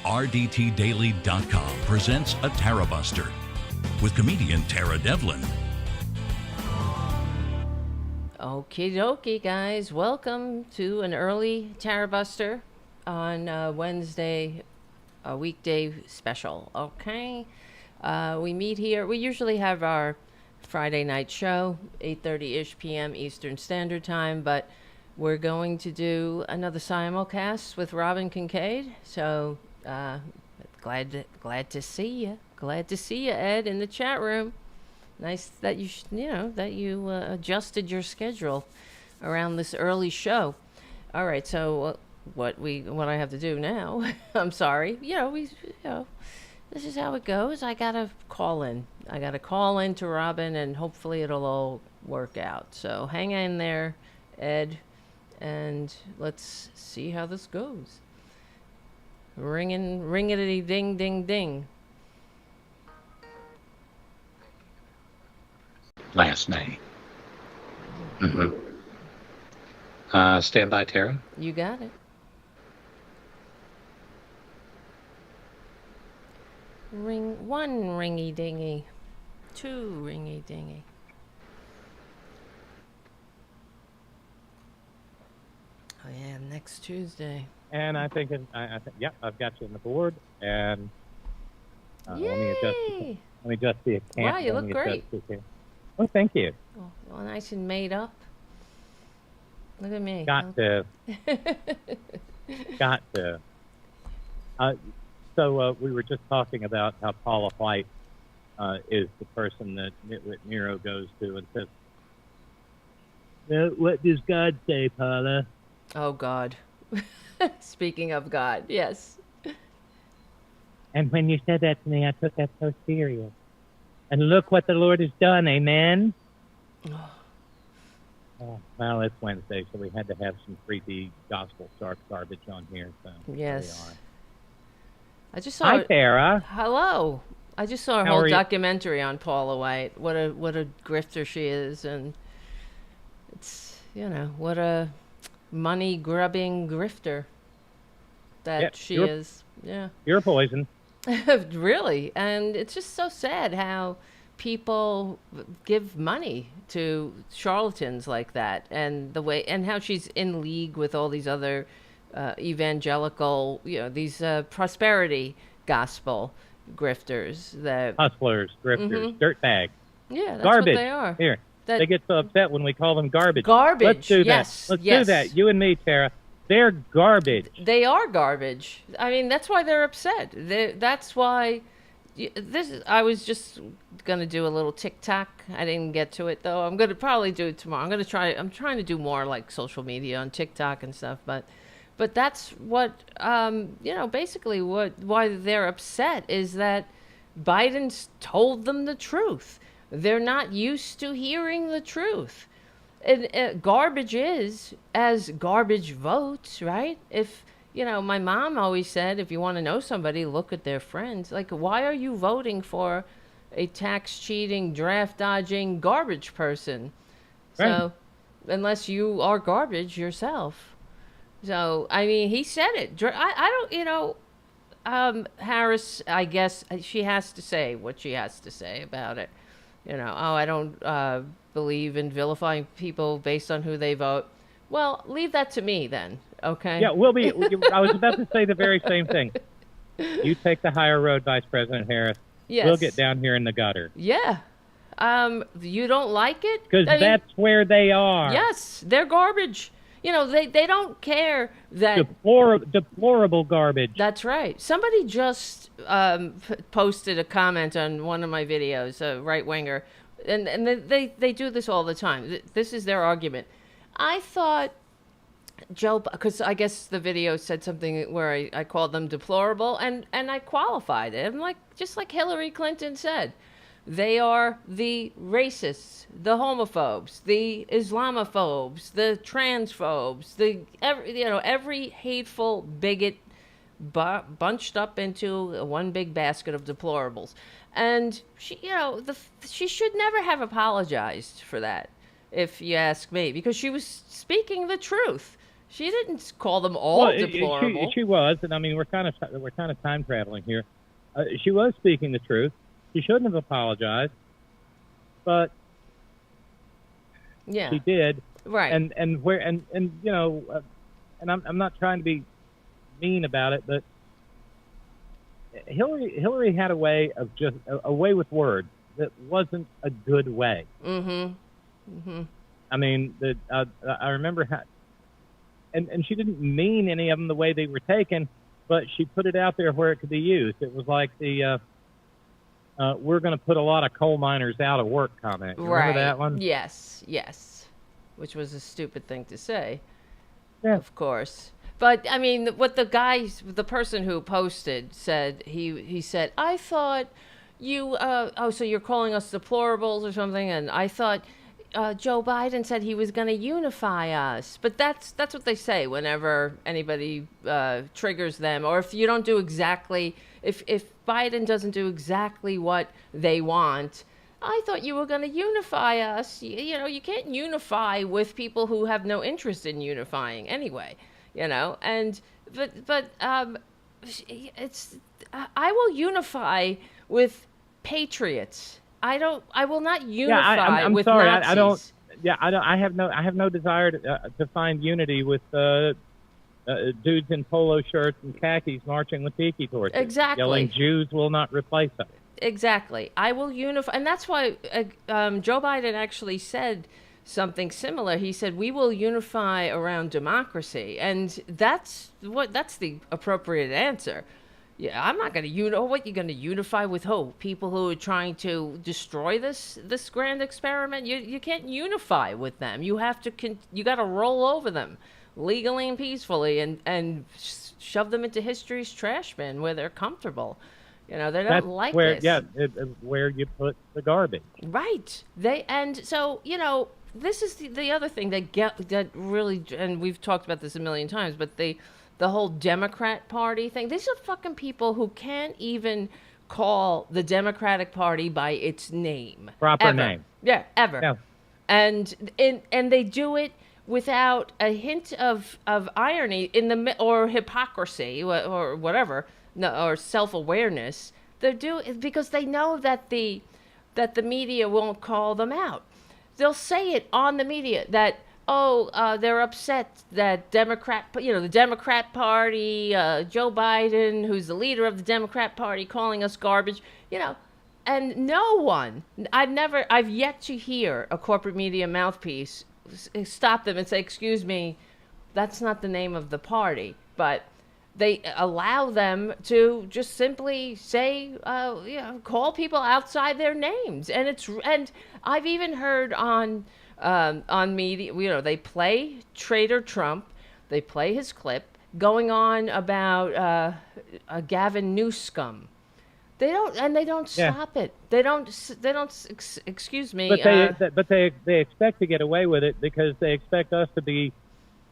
RDTDaily.com presents a Tarabuster with comedian Tara Devlin. Okie dokie, guys. Welcome to an early Tarabuster on Wednesday, a weekday special. Okay. We meet here. We usually have our Friday night show, 8:30-ish p.m. Eastern Standard Time, but we're going to do another simulcast with Robyn Kincaid. So glad to see you. Glad to see you, Ed, in the chat room. Nice that you adjusted your schedule around this early show. All right, so what I have to do now? I'm sorry. This is how it goes. I gotta call in to Robyn, and hopefully it'll all work out. So hang in there, Ed, and let's see how this goes. Ring-a-ding, ding, ding, ding. Last name. Mm-hmm. Stand by, Tara. You got it. One ringy dingy, two ringy dingy. Oh yeah, next Tuesday. And I think, yeah, I've got you on the board. And let me adjust the account. Wow, you look great. Oh, thank you. Oh, well, nice and made up. Look at me. Got to. So we were just talking about how Paula White is the person that Nitwit Nero goes to and says, "What does God say, Paula?" Oh, God. Speaking of God, yes. And when you said that to me, I took that so serious. And look what the Lord has done, amen? Oh, well, it's Wednesday, so we had to have some creepy gospel shark garbage on here. So yes. I just saw. Hi, Tara. Hello. I just saw a whole documentary on Paula White. What a grifter she is, and it's what a money grubbing grifter that she is. Yeah. You're poison. Really, and it's just so sad how people give money to charlatans like that, and how she's in league with all these other evangelical, these prosperity gospel grifters, that hustlers, grifters, dirtbags. Yeah, that's garbage. What they are. Here, they get so upset when we call them garbage. Garbage. Let's do yes. that. Let's yes. do that. You and me, Tara. They're garbage. They are garbage. I mean, that's why they're upset. That's why. I was just gonna do a little TikTok. I didn't get to it though. I'm gonna probably do it tomorrow. I'm trying to do more like social media on TikTok and stuff. But that's what basically why they're upset is that Biden's told them the truth. They're not used to hearing the truth. And garbage is as garbage votes, right? If, my mom always said, if you want to know somebody, look at their friends. Like, why are you voting for a tax cheating, draft dodging garbage person? Right. So, unless you are garbage yourself. So, I mean, he said it. I don't, Harris, I guess she has to say what she has to say about it. I don't believe in vilifying people based on who they vote. Well, leave that to me then, okay? Yeah, I was about to say the very same thing. You take the higher road, Vice President Harris. Yes. We'll get down here in the gutter. Yeah. You don't like it? Because that's where they are. Yes, they're garbage. They don't care that... Deplorable garbage. That's right. Somebody just posted a comment on one of my videos, a right-winger, and they do this all the time. This is their argument. I thought Joe, because I guess the video said something where I called them deplorable, and I qualified it. I'm just like Hillary Clinton said. They are the racists, the homophobes, the Islamophobes, the transphobes, every hateful bigot bunched up into one big basket of deplorables. And she should never have apologized for that, if you ask me, because she was speaking the truth. She didn't call them all Well, deplorable. she was, and I mean, we're kind of time traveling here. She was speaking the truth. She shouldn't have apologized, but yeah. she did. Right. And you know, and I'm not trying to be mean about it, but Hillary had a way of just a way with words that wasn't a good way. Mm-hmm. Mm-hmm. I mean, I remember how, and she didn't mean any of them the way they were taken, but she put it out there where it could be used. It was like the we're going to put a lot of coal miners out of work comment. You remember that one? Yes, yes. Which was a stupid thing to say. Yeah. Of course. But, I mean, what the person who posted said, he said, I thought you, so you're calling us deplorables or something, and I thought Joe Biden said he was going to unify us. But that's what they say whenever anybody triggers them, or if you don't do exactly, if Biden doesn't do exactly what they want, I thought you were going to unify us. You know, you can't unify with people who have no interest in unifying anyway. You know, and but it's I will unify with patriots. I will not unify with sorry. Nazis. I don't. Yeah, I have no desire to find unity with dudes in polo shirts and khakis marching with tiki torches. Exactly. Yelling, Jews will not replace us. Exactly. I will unify, and that's why Joe Biden actually said something similar. He said, we will unify around democracy. And that's the appropriate answer. Yeah, I'm not going to what you're going to unify with who? People who are trying to destroy this grand experiment? You can't unify with them. You have to you got to roll over them legally and peacefully and shove them into history's trash bin where they're comfortable. You know, they don't like where, this. Yeah, where you put the garbage. Right. And so, you know, this is the other thing that really, and we've talked about this a million times, but the whole Democrat Party thing. These are fucking people who can't even call the Democratic Party by its name. Proper name. Yeah, ever. Yeah. And they do it without a hint of irony or hypocrisy or whatever, or self-awareness. They do it because they know that the media won't call them out. They'll say it on the media that, they're upset that the Democrat Party, Joe Biden, who's the leader of the Democrat Party, calling us garbage, you know, and no one, I've yet to hear a corporate media mouthpiece stop them and say, excuse me, that's not the name of the party, but they allow them to just simply say, call people outside their names. And I've even heard on media, you know, they play Trader Trump, they play his clip going on about Gavin Newsom. They don't stop it. They don't. Excuse me. But they expect to get away with it because they expect us to be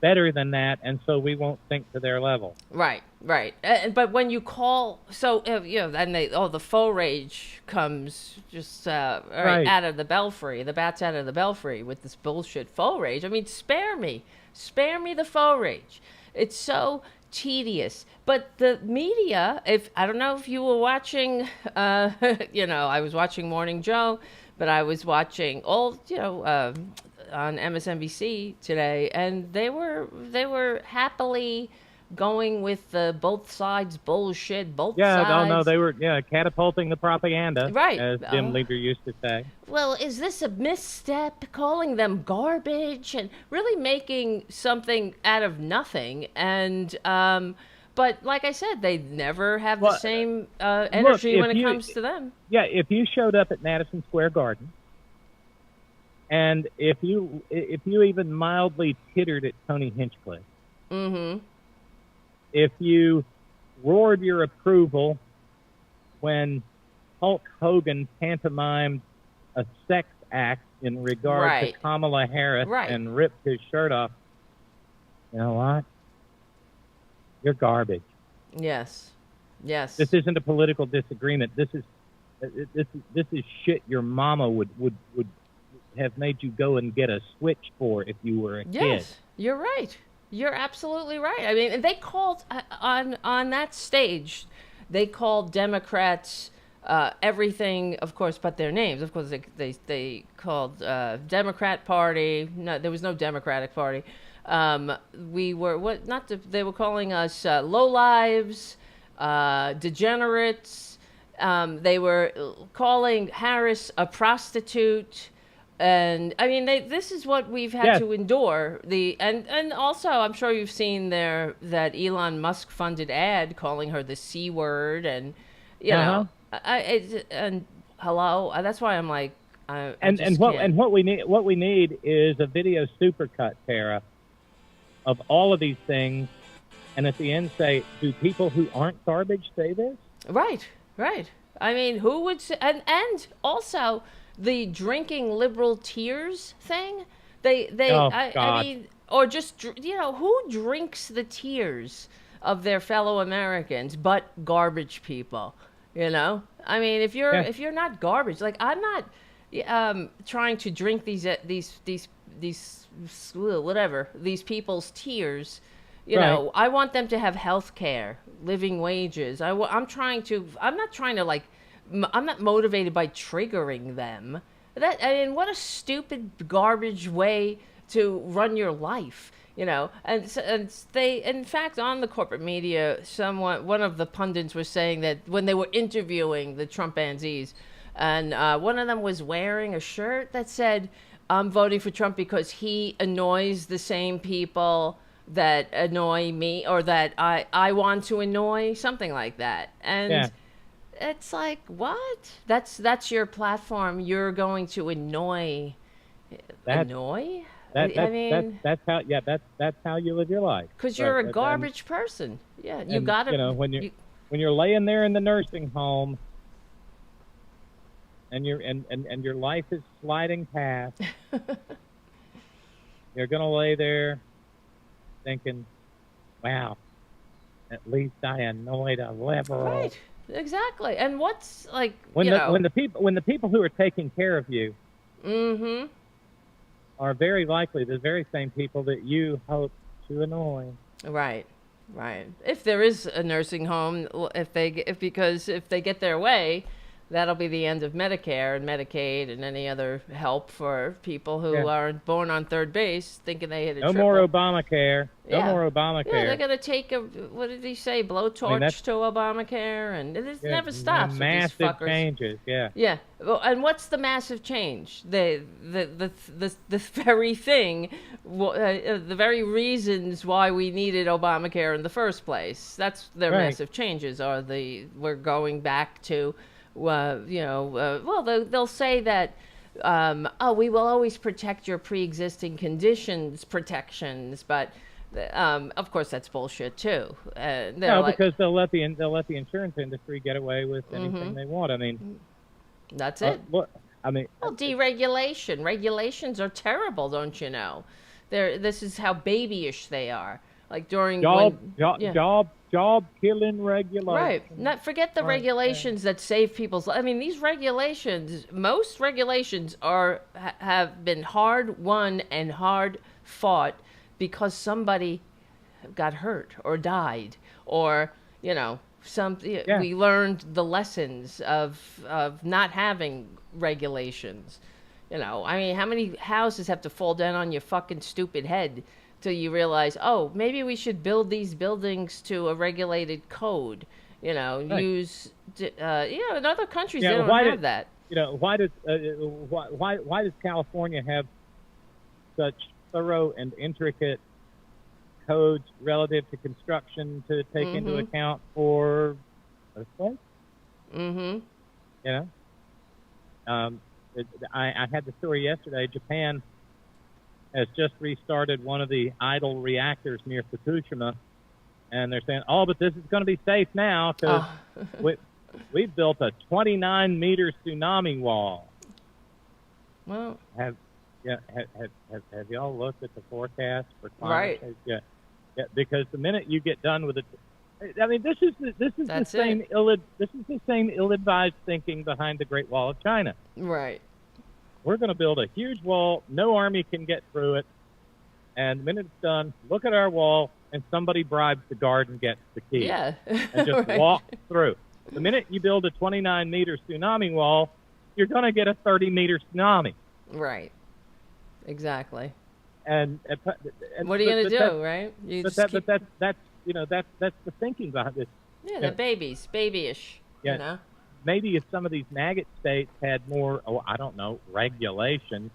better than that, and so we won't think to their level. Right. But when you call, then the faux rage comes just right out of the belfry. The bat's out of the belfry with this bullshit faux rage. I mean, spare me the faux rage. It's so tedious. But the media, I don't know if you were watching, I was watching Morning Joe, but I was watching on MSNBC today, and they were happily going with the both sides bullshit, both sides. They were catapulting the propaganda, right, as Jim Lieber used to say. Well, is this a misstep, calling them garbage and really making something out of nothing? And but like I said, they never have the same energy when it comes to them. Yeah, if you showed up at Madison Square Garden, and if you even mildly tittered at Tony Hinchcliffe, mm-hmm. if you roared your approval when Hulk Hogan pantomimed a sex act in regard to Kamala Harris and ripped his shirt off, you know what? You're garbage. Yes. This isn't a political disagreement. This is shit your mama would have made you go and get a Switch for if you were a kid. Yes, you're right. You're absolutely right. I mean, they called on that stage, they called Democrats everything, of course, but their names. Of course, they called Democrat Party. No, there was no Democratic Party. We were what? Not to, they were calling us lowlives, degenerates. They were calling Harris a prostitute. And I mean, this is what we've had to endure. And also, I'm sure you've seen that Elon Musk funded ad calling her the C word, and you know, and hello, that's why I'm like, what we need is a video supercut, Tara, of all of these things, and at the end say, do people who aren't garbage say this? Right. I mean, who would say, and also the drinking liberal tears thing, I mean, or just, you know, who drinks the tears of their fellow Americans but garbage people, you know? I mean, if you're not garbage, like I'm not trying to drink these whatever, these people's tears. You know, I want them to have health care, living wages. I'm not trying to like, I'm not motivated by triggering them. I mean, what a stupid garbage way to run your life, you know. And they, in fact, on the corporate media, one of the pundits was saying that when they were interviewing the Trumpanzees, and one of them was wearing a shirt that said, "I'm voting for Trump because he annoys the same people that annoy me, or that I want to annoy," something like that. And it's like, what? That's your platform. You're going to annoy. That's how you live your life. Because you're a garbage person. Yeah, you got to. You know, when you're laying there in the nursing home, and your life is sliding past, you're gonna lay there thinking, "Wow, at least I annoyed a liberal." Right. Exactly. And what's like when the people who are taking care of you are very likely the very same people that you hope to annoy. Right. If there is a nursing home, because if they get their way, that'll be the end of Medicare and Medicaid and any other help for people who are born on third base thinking they hit a triple. No more Obamacare. No more Obamacare. Yeah, they're going to take what did he say, blowtorch to Obamacare, and it never stops. Massive with these fuckers. Changes, Yeah. Well, and what's the massive change? The very thing, the very reasons why we needed Obamacare in the first place. That's their massive changes. We're going back to. They'll say that, we will always protect your pre-existing conditions protections, but of course that's bullshit too. Because they'll let the insurance industry get away with anything they want. I mean, that's it. Deregulation. Regulations are terrible, don't you know? This is how babyish they are. Like during job killing regulations. Right. Not forget the regulations that save people's lives. I mean, most regulations have been hard won and hard fought because somebody got hurt or died, or we learned the lessons of not having regulations. You know, I mean, how many houses have to fall down on your fucking stupid head till you realize, maybe we should build these buildings to a regulated code. You know, use in other countries they don't have that. You know, why does California have such thorough and intricate codes relative to construction to take into account for earthquakes? You know, I had the story yesterday. Japan has just restarted one of the idle reactors near Fukushima, and they're saying, but this is going to be safe now because we've built a 29-meter tsunami wall. Well, have y'all looked at the forecast for climate change? Yeah, because the minute you get done with it, I mean, this is the same ill-advised thinking behind the Great Wall of China. Right. We're going to build a huge wall. No army can get through it. And the minute it's done, look at our wall, and somebody bribes the guard and gets the key. Yeah. And just Right. walk through. The minute you build a 29-meter tsunami wall, you're going to get a 30-meter tsunami. Right. Exactly. And What are you going to but do, right? You But, just that, keep- but that's the thinking behind this. yeah, they're babies, babyish. Yeah. You know. Maybe if some of these maggot states had more, I don't know, regulation,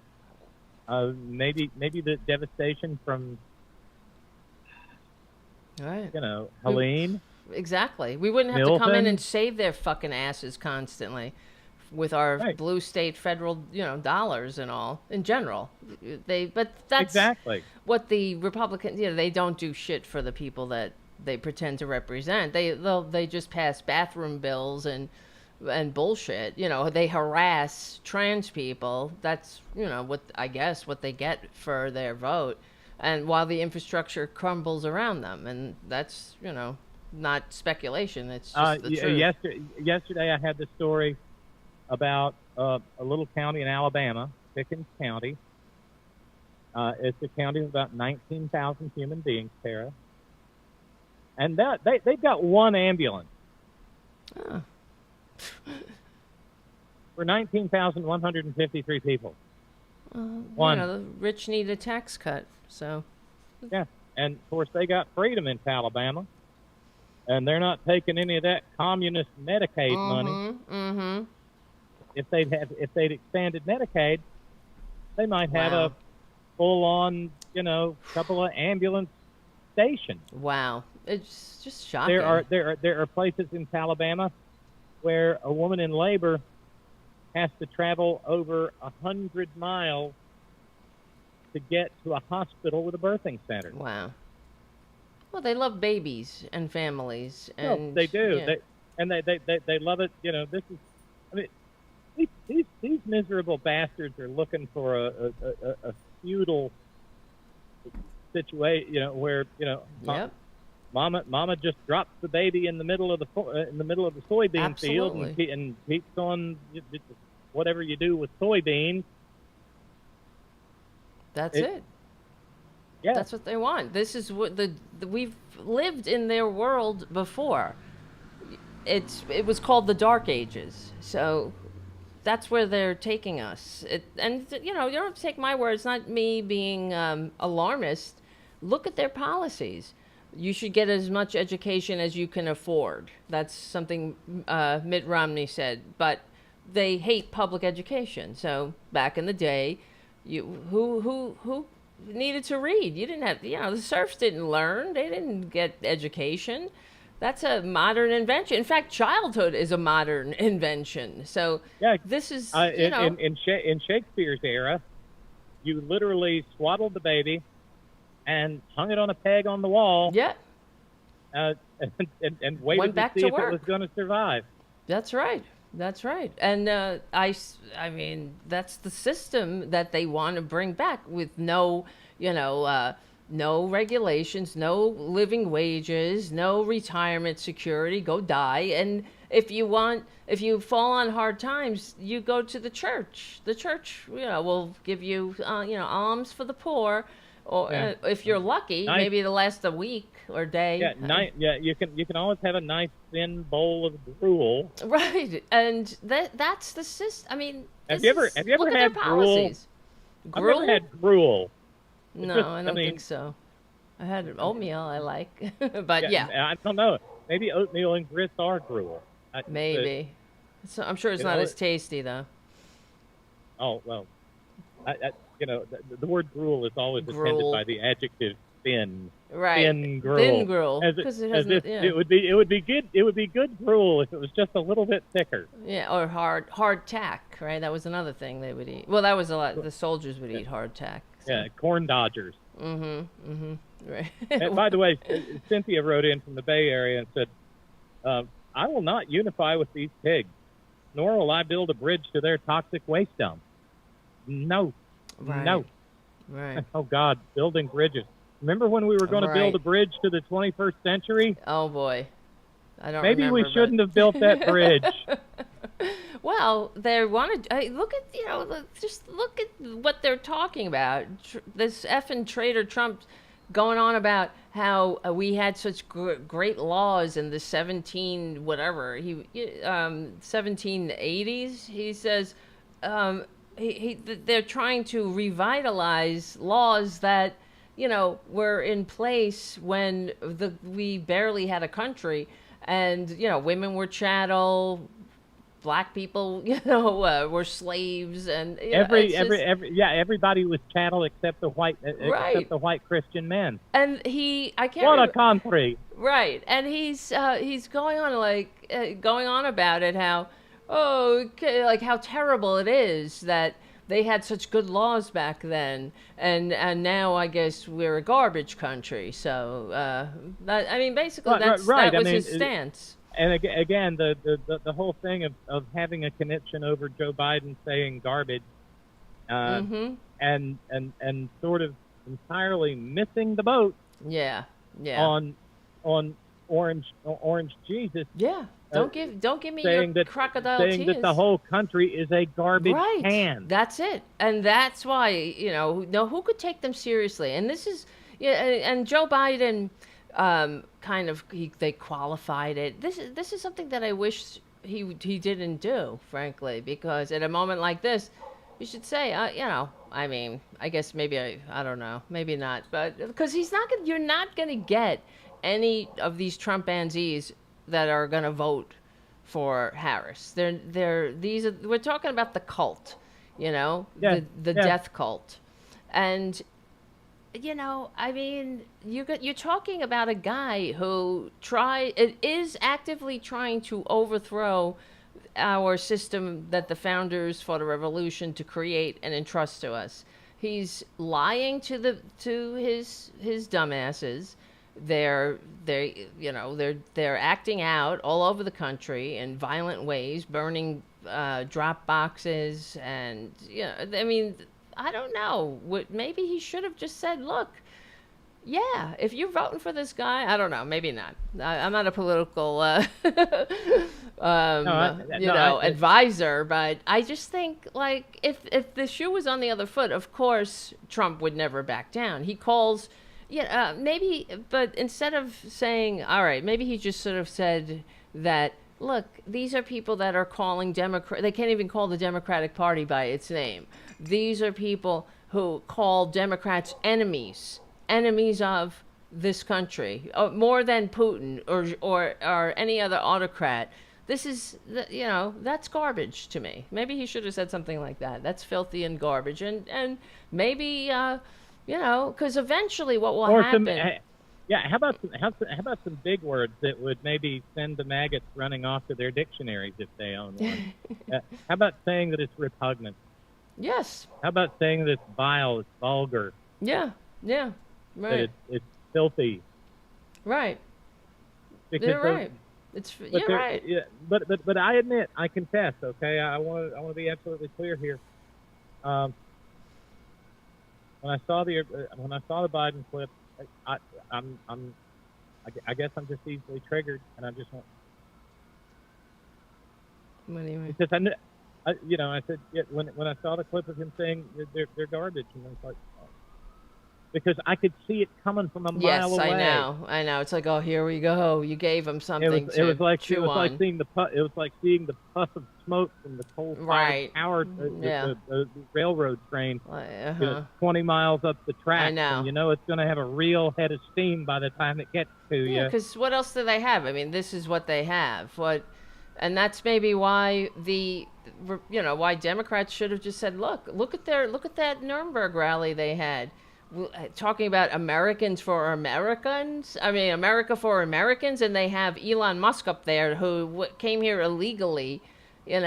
maybe the devastation from, Right. Helene. Exactly. We wouldn't have to come in Milton. and save their fucking asses constantly with our Right. blue state federal, dollars and all in general. But that's Exactly. what the Republicans, they don't do shit for the people that they pretend to represent. They just pass bathroom bills and bullshit. They harass trans people. That's, what they get for their vote. And while the infrastructure crumbles around them, and that's, not speculation. It's just the truth. Yesterday I had the story about a little county in Alabama, Pickens County. It's a county of about 19,000 human beings, Tara. And they've got one ambulance. Oh. For 19,153 people. One. The rich need a tax cut, so. Yeah, and of course they got freedom in Alabama, and they're not taking any of that communist Medicaid money. Mm-hmm. If they'd expanded Medicaid, they might have Wow. a full-on, couple of ambulance stations. Wow, it's just shocking. There are places in Alabama where a woman in labor has to travel over 100 miles to get to a hospital with a birthing center. Wow. Well, they love babies and families, and They do. yeah. They love it. This is. I mean, these miserable bastards are looking for a feudal situation. Where Yep. Mama just drops the baby in the middle of the soybean field Absolutely. and keeps on whatever you do with soybeans. That's it. Yeah. That's what they want. This is what we've lived in their world before. It was called the Dark Ages. So that's where they're taking us. You don't have to take my word. It's not me being alarmist. Look at their policies. You should get as much education as you can afford. That's something Mitt Romney said. But they hate public education. So back in the day, who needed to read? You didn't have, the serfs didn't learn. They didn't get education. That's a modern invention. In fact, childhood is a modern invention. So this is, in Shakespeare's era, you literally swaddled the baby and hung it on a peg on the wall. Yeah. And waited Went back to see to if it work. was going to survive. That's right. That's right. And I mean, that's the system that they want to bring back with no regulations, no living wages, no retirement security. Go die. And if you fall on hard times, you go to the church. The church, will give you, alms for the poor. Or if you're lucky, maybe it'll last a week or day. Yeah, you can always have a nice thin bowl of gruel. Right, and that's the system. I mean, Have you ever look had at their gruel? policies. I've never had gruel. No, I don't think so. I had oatmeal. I like, but yeah, I don't know. Maybe oatmeal and grits are gruel. maybe. So I'm sure it's not as tasty though. Oh well, the word gruel is always Gruel. attended by the adjective thin. Right, Thin gruel. Thin gruel, As because it as hasn't. if Yeah. it would be good. It would be good gruel if it was just a little bit thicker. Yeah, or hard tack, right? That was another thing they would eat. Well, that was a lot. The soldiers would eat hard tack. So. Yeah, corn dodgers. Right. And by the way, Cynthia wrote in from the Bay Area and said, I will not unify with these pigs, nor will I build a bridge to their toxic waste dump. No. Right. No. Right. Oh, God, building bridges. Remember when we were going to build a bridge to the 21st century? Oh, boy. I don't Maybe remember. we shouldn't have built that bridge. Well, they wanted. Look at just look at what they're talking about. This effing traitor Trump going on about how we had such great laws in the 1780s. He says they're trying to revitalize laws that were in place when we barely had a country, and women were chattel, black people were slaves, and everybody was chattel except the white Christian men. And I can't. What a country! Right, and he's going on about it, how how terrible it is that they had such good laws back then, and now I guess we're a garbage country. So basically that was his stance. And again, the whole thing of having a connection over Joe Biden saying garbage, and sort of entirely missing the boat. Yeah. On Orange Jesus. Yeah. Don't give me your crocodile saying tears. That the whole country is a garbage can. That's it, and that's why who could take them seriously? And this is and Joe Biden. They qualified it. This is something that I wish he didn't do, frankly, because at a moment like this, you should say, I guess maybe I don't know, maybe not, but because you're not going to get any of these Trumpanzees that are going to vote for Harris. We're talking about the cult, the death cult, and. You're talking about a guy who is actively trying to overthrow our system that the founders fought a revolution to create and entrust to us. He's lying to his dumbasses. They're acting out all over the country in violent ways, burning drop boxes, and I don't know. Maybe he should have just said, look, yeah, if you're voting for this guy, I don't know, maybe not. I'm not a political advisor, but I just think, if the shoe was on the other foot, of course, Trump would never back down. He calls, maybe, but instead of saying, all right, maybe he just sort of said that, look, these are people that are calling they can't even call the Democratic Party by its name. These are people who call Democrats enemies of this country, more than Putin or any other autocrat. This is, that's garbage to me. Maybe he should have said something like that. That's filthy and garbage. And maybe, because eventually what will happen... how about some big words that would maybe send the maggots running off to their dictionaries if they own one? How about saying that it's repugnant? Yes. How about saying that it's vile, it's vulgar? Yeah, right. That it's filthy. Right. Because you're right. You're right. Yeah, but I admit, I confess. Okay, I want to be absolutely clear here. When I saw the Biden clip, I guess I'm just easily triggered, and I just want. What do you mean? Because I said when I saw the clip of him saying they're garbage, and I was like, oh. Because I could see it coming from a mile away. Yes, I know. It's like, oh, here we go. You gave him something it was like chew on. Like seeing the puff of smoke from the coal-fired power the railroad train 20 miles up the track. I know. And it's going to have a real head of steam by the time it gets to you. Yeah, because what else do they have? I mean, this is what they have. And that's maybe why why Democrats should have just said, look at that Nuremberg rally they had. Talking about Americans for Americans. I mean, America for Americans, and they have Elon Musk up there who came here illegally, and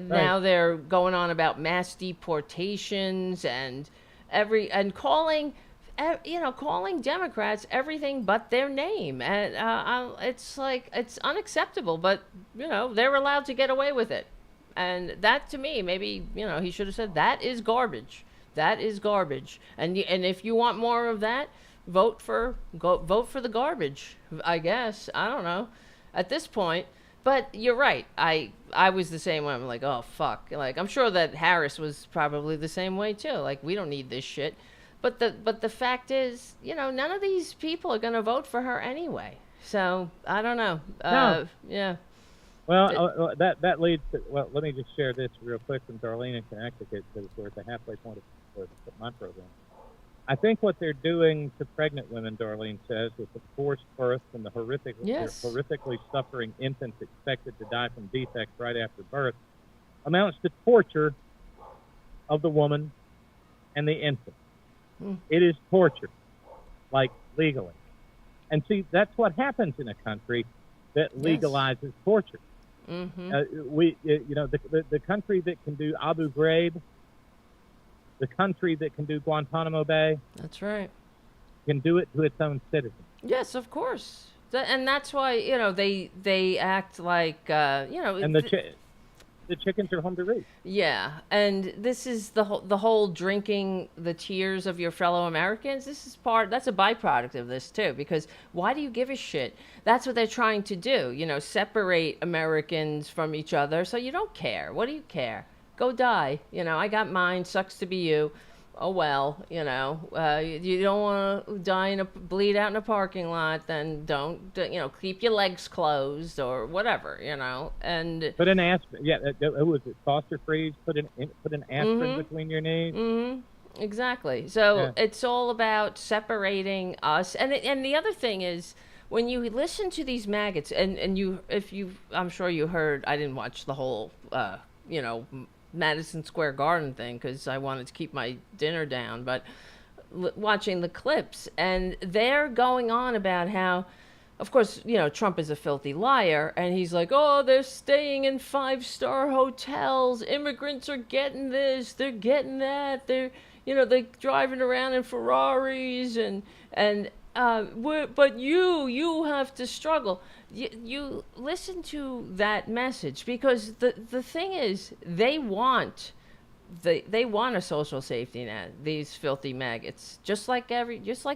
now they're going on about mass deportations and calling Democrats everything but their name, and it's unacceptable. But they're allowed to get away with it, and that to me, maybe he should have said that is garbage. That is garbage, and if you want more of that, vote for the garbage. I guess, I don't know. At this point, But you're right. I was the same way. I'm like, oh fuck. Like, I'm sure that Harris was probably the same way too. Like, we don't need this shit. But the fact is, none of these people are gonna vote for her anyway. So I don't know. No. Yeah. Well, that leads to, well, let me just share this real quick from Darlene in Connecticut, because we're at the halfway point of my program. I think what they're doing to pregnant women, Darlene says, with the forced births and the horrifically suffering infants expected to die from defects right after birth, amounts to torture of the woman and the infant. It is torture, like legally. And see, that's what happens in a country that legalizes torture. The country that can do Abu Ghraib, the country that can do Guantanamo Bay, that's right, can do it to its own citizens. Yes, of course. And that's why they act like and the chickens are home to roost. Yeah, and this is the whole drinking the tears of your fellow Americans. That's a byproduct of this too, because why do you give a shit? That's what they're trying to do, separate Americans from each other, so you don't care. What do you care? Go die. I got mine, sucks to be you. Oh well, you don't want to die bleed out in a parking lot, then don't, keep your legs closed or whatever, and put an aspirin. Yeah, who was it? Foster Freeze. Put an aspirin between your knees. Exactly. So it's all about separating us, and the other thing is, when you listen to these maggots, and I'm sure you heard. I didn't watch the whole, Madison Square Garden thing because I wanted to keep my dinner down, but watching the clips, and they're going on about how, of course, Trump is a filthy liar, and he's like, oh, they're staying in 5-star hotels, immigrants are getting this, they're getting that, they're driving around in Ferraris, but you have to struggle. You listen to that message, because the thing is, they want a social safety net, these filthy maggots, just like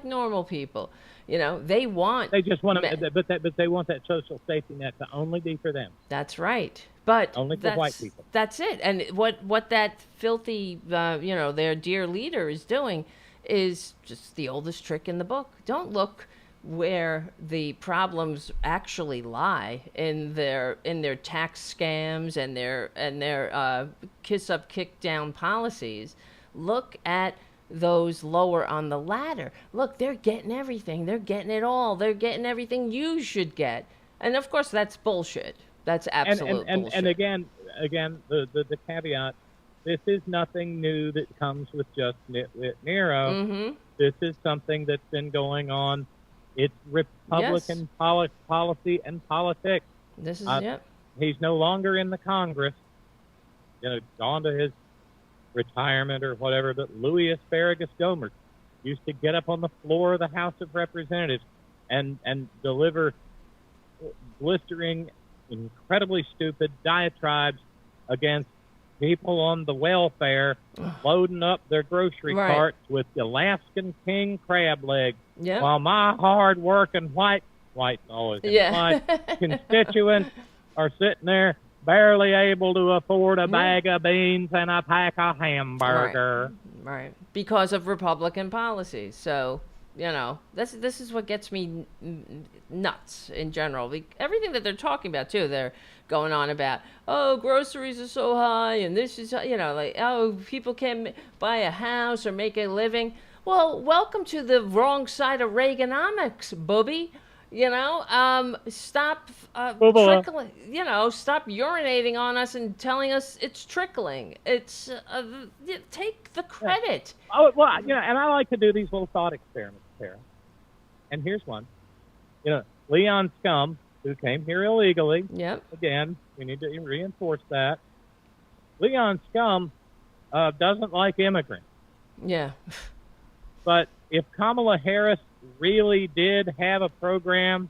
normal people. They just want but they want that social safety net to only be for them. That's right. But only for white people. That's it. And what that filthy their dear leader is doing is just the oldest trick in the book. Don't look where the problems actually lie, in their tax scams and their kiss up kick down policies. Look at those lower on the ladder. Look, they're getting everything. They're getting it all. They're getting everything you should get. And of course, that's bullshit. That's absolute bullshit. And again, the caveat: this is nothing new that comes with just Nitwit Nero. This is something that's been going on. It's Republican policy and politics. This is He's no longer in the Congress. Gone to his retirement or whatever. But Louis Asparagus Gomer used to get up on the floor of the House of Representatives and deliver blistering, incredibly stupid diatribes against people on the welfare loading up their grocery carts with Alaskan king crab legs, while my hard-working white always white constituents are sitting there barely able to afford a bag of beans and a pack of hamburger. Right. Because of Republican policies. So, this is what gets me nuts in general. Everything that they're talking about, too, they're going on about, oh, groceries are so high, and this is, oh, people can't buy a house or make a living. Well, welcome to the wrong side of Reaganomics, booby. Stop trickling. Stop urinating on us and telling us it's trickling. It's take the credit. Oh well, and I like to do these little thought experiments, Tara. And here's one. Leon Scum, who came here illegally. Yep. Again, we need to reinforce that. Leon Scum doesn't like immigrants. Yeah. But if Kamala Harris really did have a program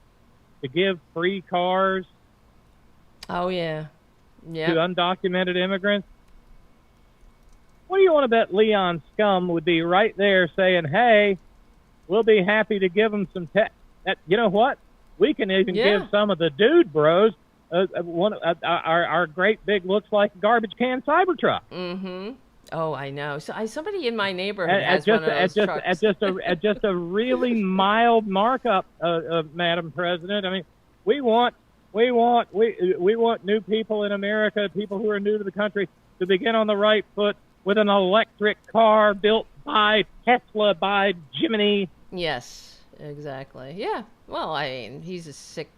to give free cars to undocumented immigrants, what do you want to bet Leon Scum would be right there saying, hey, we'll be happy to give them some you know what? We can even give some of the dude bros our great big looks like garbage can Cybertruck. Mm-hmm. Oh, I know. So somebody in my neighborhood has one of those trucks. At just a really mild markup, Madam President. I mean, we want new people in America, people who are new to the country, to begin on the right foot with an electric car built by Tesla, by Jiminy. Yes, exactly. Yeah. Well, I mean, he's a sick,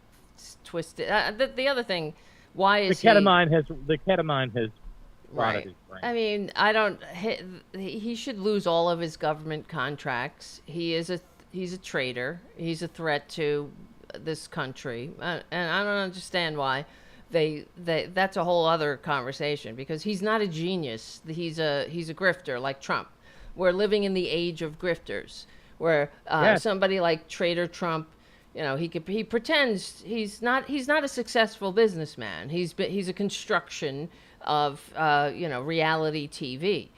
twisted. The other thing, why is the ketamine has right? I mean, I don't. He should lose all of his government contracts. He's a traitor. He's a threat to this country, and I don't understand why. That's a whole other conversation, because he's not a genius. He's a grifter like Trump. We're living in the age of grifters, where somebody like Trader Trump, you know, he pretends he's not a successful businessman. He's a construction of reality TV.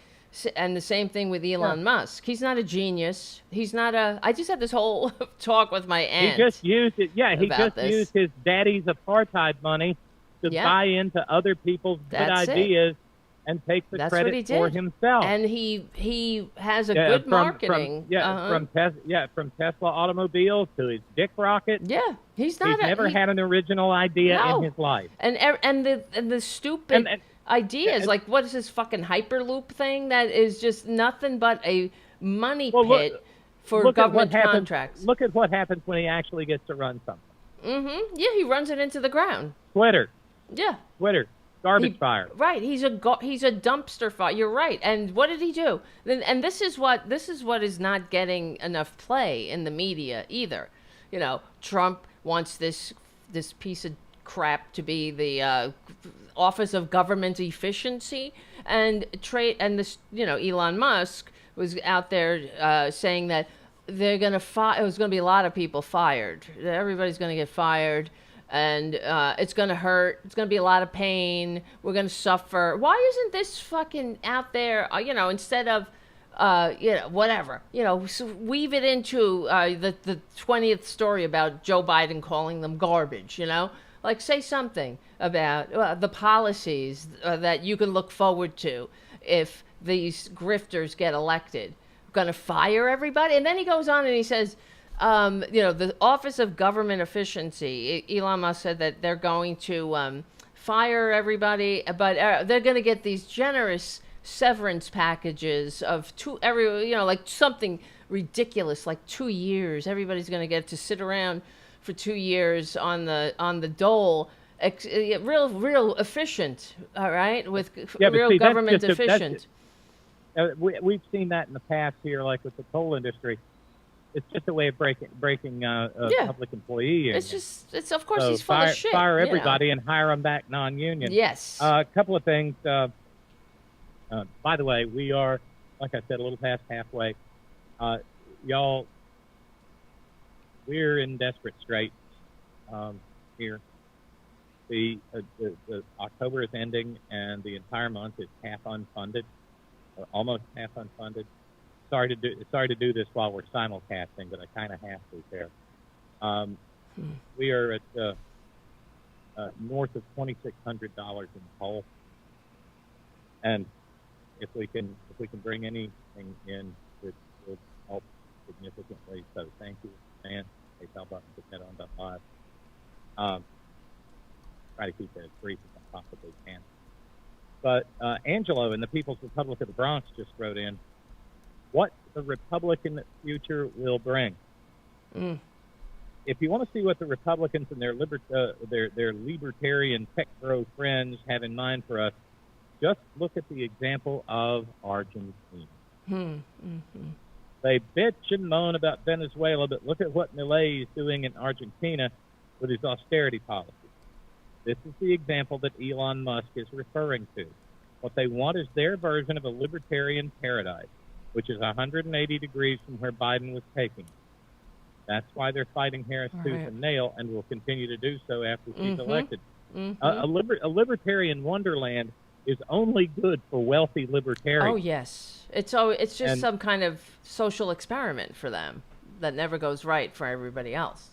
And the same thing with Elon Musk. He's not a genius. He's not a. I just had this whole talk with my aunt. He just used it. Yeah, he just used his daddy's apartheid money to buy into other people's good ideas and take the credit for himself. And he has a good marketing. From Tesla automobiles to his dick rocket. Yeah, he's never had an original idea in his life. And the stupid ideas, like what is this fucking Hyperloop thing that is just nothing but a money pit for government contracts. Look at what happens when he actually gets to run something. Mm-hmm. Yeah, he runs it into the ground. Twitter. Yeah. Twitter. Garbage fire. Right. He's a dumpster fire. You're right. And what did he do? And this is what is not getting enough play in the media either. You know, Trump wants this piece of crap to be the Office of Government Efficiency, and this, you know, Elon Musk was out there saying that they're gonna there's gonna be a lot of people fired. Everybody's gonna get fired, and it's gonna hurt. It's gonna be a lot of pain. We're gonna suffer. Why isn't this fucking out there? You know, instead of whatever, so weave it into the 20th story about Joe Biden calling them garbage, like say something about the policies that you can look forward to if these grifters get elected. Going to fire everybody? And then he goes on and he says, the Office of Government Efficiency, Elon Musk said that they're going to fire everybody, but they're going to get these generous severance packages of like something ridiculous, like 2 years. Everybody's going to get to sit around for 2 years on the dole, real efficient, all right, with real government efficient. We've seen that in the past here, like with the coal industry. It's just a way of breaking a public employee. It's of course he's full of shit. Fire everybody and hire them back non-union. Yes. A couple of things. By the way, we are, like I said, a little past halfway. Y'all, we're in desperate straits here. The October is ending, and the entire month is half unfunded, or almost half unfunded. Sorry to do this while we're simulcasting, but I kind of have to there. We are at north of $2,600 in coal, and if we can bring anything in, it will help significantly. So thank you, man. PayPal button to headon.live. Try to keep it as brief as I possibly can. But Angelo in the People's Republic of the Bronx just wrote in, what the Republican future will bring. If you want to see what the Republicans and their libertarian tech bro friends have in mind for us, just look at the example of Argentina. They bitch and moan about Venezuela, but look at what Milei is doing in Argentina with his austerity policy. This is the example that Elon Musk is referring to. What they want is their version of a libertarian paradise, which is 180 degrees from where Biden was taking. That's why they're fighting Harris tooth and nail, and will continue to do so after she's elected. A libertarian wonderland is only good for wealthy libertarians. Oh yes, it's just some kind of social experiment for them that never goes right for everybody else.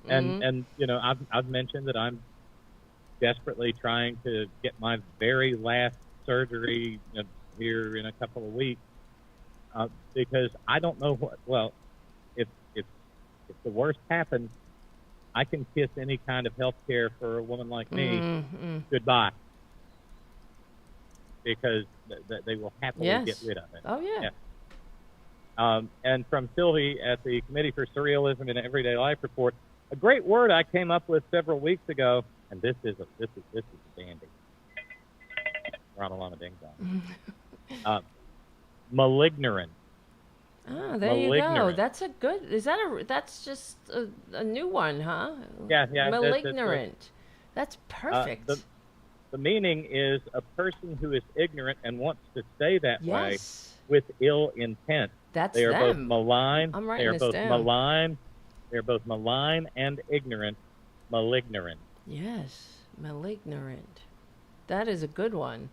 And you know, I've mentioned that I'm desperately trying to get my very last surgery here in a couple of weeks because I don't know what. Well, if the worst happens, I can kiss any kind of health care for a woman like me goodbye because they will happily get rid of it. Oh, yeah. And from Sylvie at the Committee for Surrealism in Everyday Life report, a great word I came up with several weeks ago, and this is a dandy. We're on a ding dong. Malignant. Oh, there you go. That's a good. That's just a new one, huh? Yeah. Malignant. That's perfect. The meaning is a person who is ignorant and wants to stay that way with ill intent. They are both them. malign. I'm They writing are this both down. malign. They are both malign and ignorant. Malignant. Yes, malignant. That is a good one.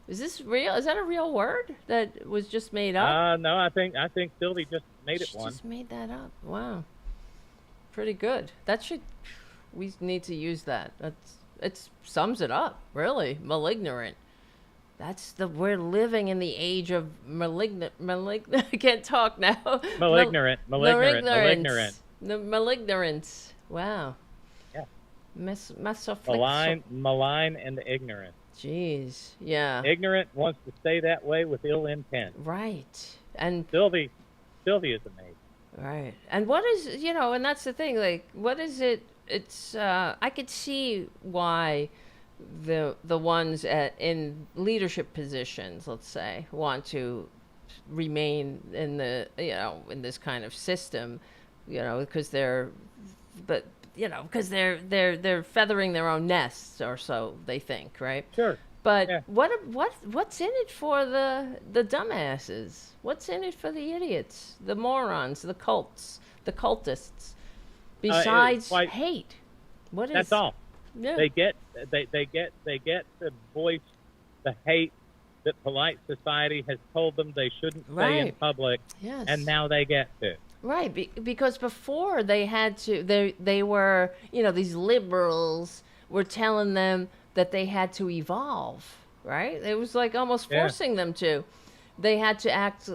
Is this real? Is that a real word that was just made up? No, I think Sylvie just made it one. Just made that up. Wow. Pretty good. We need to use that. It sums it up, really. Malignant. We're living in the age of malignant. I can't talk now. Malignant. The malignants. Wow. Yeah. Malign and ignorant. Jeez. Yeah. Ignorant wants to stay that way with ill intent. Right. And Sylvie is amazing. Right. And what is, and that's the thing, like, what is it? It's, I could see why the ones in leadership positions, let's say, want to remain in the, in this kind of system, because they're feathering their own nests, or so they think, right? Sure. But what's in it for the dumbasses? What's in it for the idiots, the morons, the cultists? Besides hate, what is? That's all. Yeah. They get to voice the hate that polite society has told them they shouldn't say in public. Yes. And now they get to. Right, because before they had to, they were, these liberals were telling them that they had to evolve, right? It was like almost forcing them to. They had to act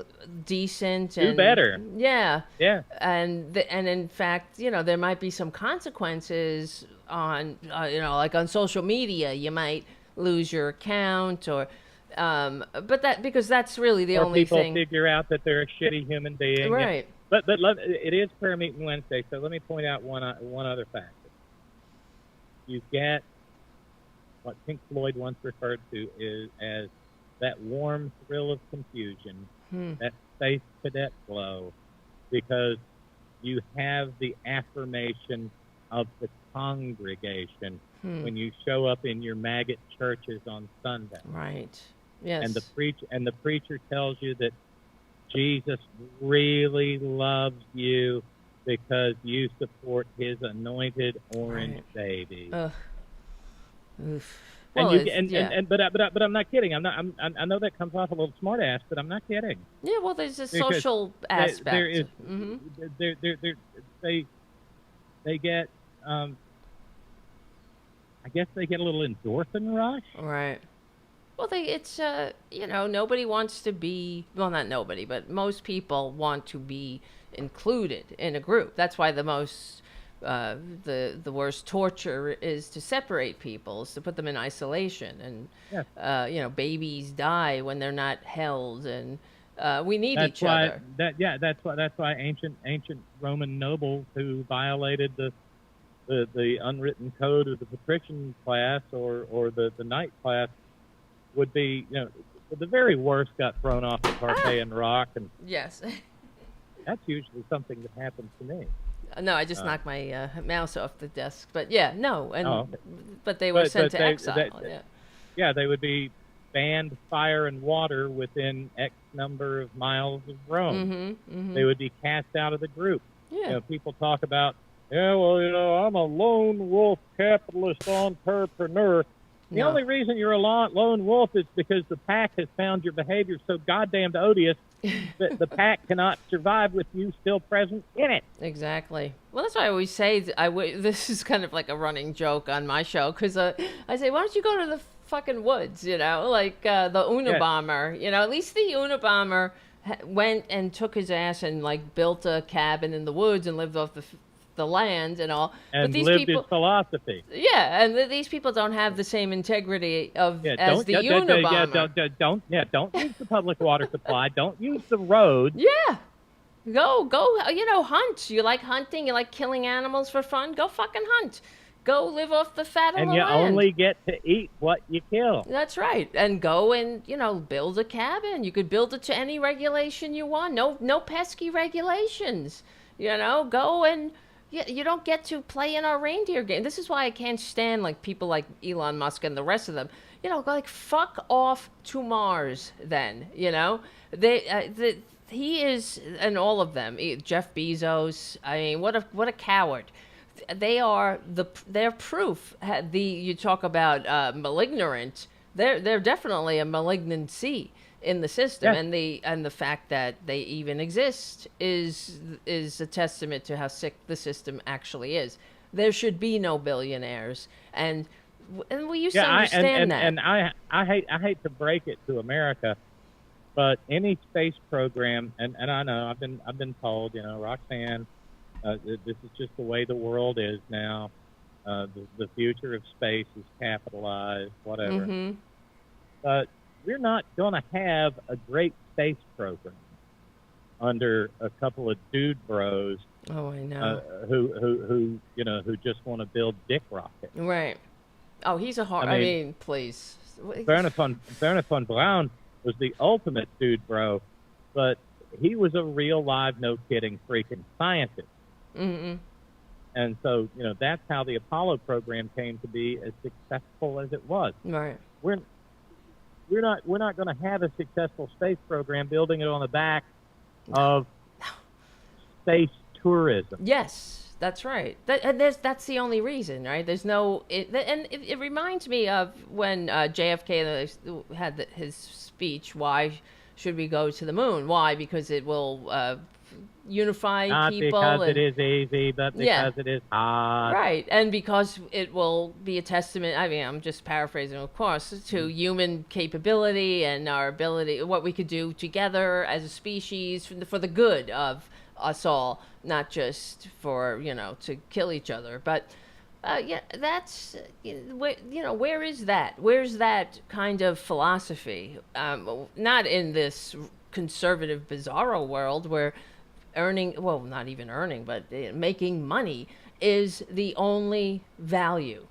decent and do better. Yeah. Yeah. And in fact, there might be some consequences on, like on social media. You might lose your account, or, but because that's really the only thing. People figure out that they're a shitty human being. Right. But it is prayer meeting Wednesday, so let me point out one other factor. You get what Pink Floyd once referred to as that warm thrill of confusion, that space cadet glow, because you have the affirmation of the congregation when you show up in your maggot churches on Sunday. Right. Yes. And the preacher tells you that Jesus really loves you because you support his anointed orange baby. Ugh. Oof. But I'm not kidding. I know that comes off a little smart ass, but I'm not kidding. Yeah, well, there's a social aspect. There is. They get. I guess they get a little endorphin rush. Right. Well, it's nobody wants to be, well, not nobody, but most people want to be included in a group. That's why the most the worst torture is to separate people, is to put them in isolation, and babies die when they're not held, and we need each other. That's why ancient Roman nobles who violated the unwritten code of the patrician class or the knight class would be, the very worst got thrown off the Parthenon Rock, and yes, that's usually something that happens to me. No, I just knocked my mouse off the desk, but but they were sent to exile. They would be banned fire and water within X number of miles of Rome. They would be cast out of the group. Yeah. People talk about, I'm a lone wolf capitalist entrepreneur. The only reason you're a lone wolf is because the pack has found your behavior so goddamn odious that the pack cannot survive with you still present in it. Exactly. Well, that's why I always say, this is kind of like a running joke on my show, because I say, why don't you go to the fucking woods, like the Unabomber, at least the Unabomber went and took his ass and like built a cabin in the woods and lived off the land and all. And but these lived people, his philosophy. Yeah, and these people don't have the same integrity as the Unabomber. Don't use the public water supply. Don't use the road. Yeah. Go, hunt. You like hunting? You like killing animals for fun? Go fucking hunt. Go live off the fat of the land. And you only get to eat what you kill. That's right. And go and, build a cabin. You could build it to any regulation you want. No pesky regulations. Go and... You don't get to play in our reindeer game. This is why I can't stand like people like Elon Musk and the rest of them. Like fuck off to Mars. Then he is, and all of them. Jeff Bezos. I mean, what a coward. They're proof. You talk about malignant. They're definitely a malignancy in the system, yes. and the fact that they even exist is a testament to how sick the system actually is. There should be no billionaires, and we used to understand that. And I hate to break it to America, but any space program, and I know I've been told, Roxanne, this is just the way the world is now. The future of space is capitalized, whatever. Mm-hmm. But we're not going to have a great space program under a couple of dude bros. Oh, I know. Who just want to build dick rockets. Right. Oh, he's a hard. I mean, please. Werner von Braun was the ultimate dude bro, but he was a real live, no kidding, freaking scientist. Mm-hmm. And so, that's how the Apollo program came to be as successful as it was. Right. We're not going to have a successful space program building it on the back of space tourism. Yes, that's right. That's the only reason, right? There's no... It reminds me of when JFK had his speech, why should we go to the moon? Why? Because it will... unify people. Not because it is easy, but because it is hard. Right, and because it will be a testament, I mean, I'm just paraphrasing, of course, to human capability and our ability, what we could do together as a species for the good of us all, not just for, to kill each other. But, that's, where is that? Where's that kind of philosophy? Not in this conservative, bizarro world where not even earning, but making money is the only value.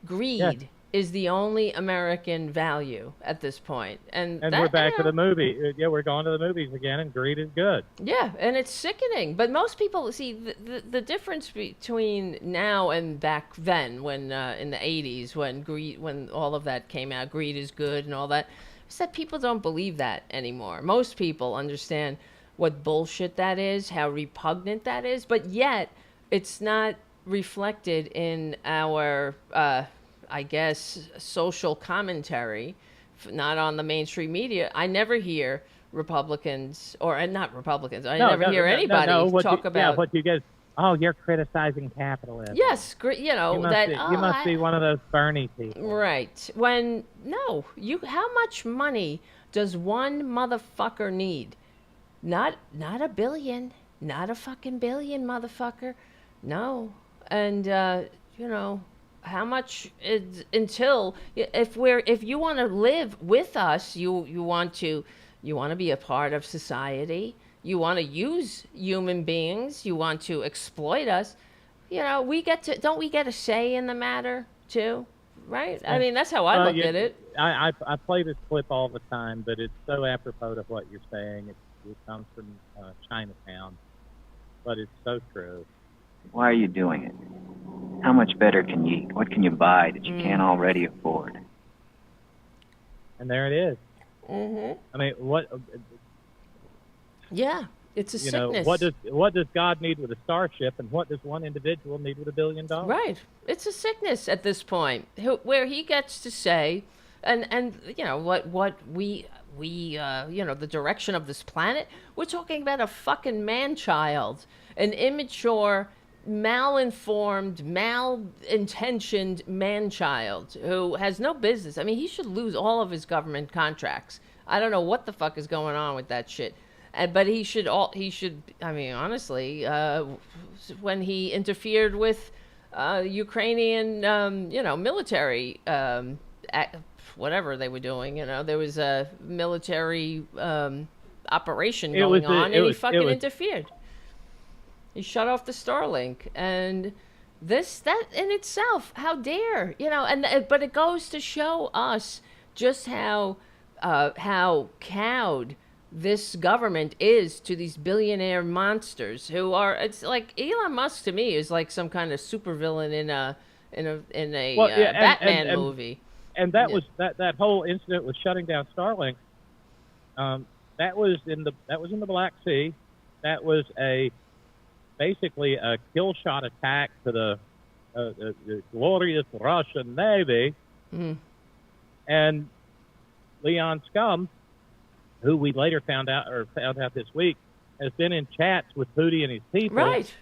Greed is the only American value at this point. And we're back to the movie. Yeah, we're going to the movies again, and greed is good. Yeah, and it's sickening. But most people, see, the difference between now and back then, when in the 80s, when all of that came out, greed is good and all that, is that people don't believe that anymore. Most people understand what bullshit that is, how repugnant that is, but yet it's not reflected in our, I guess, social commentary, not on the mainstream media. I never hear Republicans, or not Republicans, I never hear anybody talk about... Yeah, what you get, you're criticizing capitalism. Yes, you must be one of those Bernie people. Right. How much money does one motherfucker need? Not a billion, not a fucking billion, motherfucker. No. And how much is, until if you want to live with us, you want to be a part of society, you want to use human beings, you want to exploit us, don't we get a say in the matter too? Right? I mean, that's how I look at it. I play this clip all the time, but it's so apropos of what you're saying. It comes from Chinatown, but it's so true. Why are you doing it? How much better can you eat? What can you buy that you can't already afford? And there it is. Mm-hmm. I mean, what? Yeah, It's a You know, sickness. what does God need with a starship, and what does one individual need with $1 billion? Right. It's a sickness at this point, where he gets to say, and you know what we you know, the direction of this planet. We're talking about a fucking man-child, an immature, malinformed, malintentioned man-child who has no business. I mean, he should lose all of his government contracts. I don't know what the fuck is going on with that shit. But he should I mean, honestly, when he interfered with Ukrainian you know, military whatever they were doing, you know, there was a military operation going on, and he fucking interfered. He shut off the Starlink, and that in itself, how dare, you know? And but it goes to show us just how cowed this government is to these billionaire monsters who are. It's like Elon Musk to me is like some kind of supervillain in a Batman movie. And that was that whole incident with shutting down Starlink. That was in the Black Sea. That was basically a kill shot attack to the glorious Russian Navy. Mm. And Leon Scum, who we later found out this week, has been in chats with Hootie and his people. Right.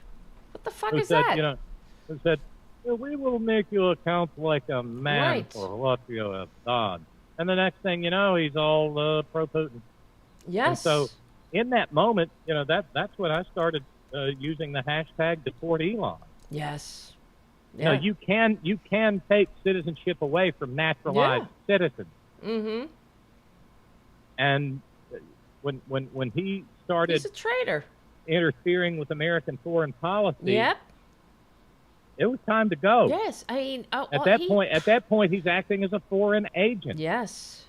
What the fuck is that? You know, who said, we will make you account like a man for what you have done. And the next thing you know, he's all pro-Putin. Yes. And so in that moment, you know, that's when I started using the hashtag Deport Elon. Yes. Yeah. You know, you can take citizenship away from naturalized citizens. Mm-hmm. And when he started, he's a traitor, interfering with American foreign policy. Yep. It was time to go. Yes, I mean, at that point, he's acting as a foreign agent. Yes.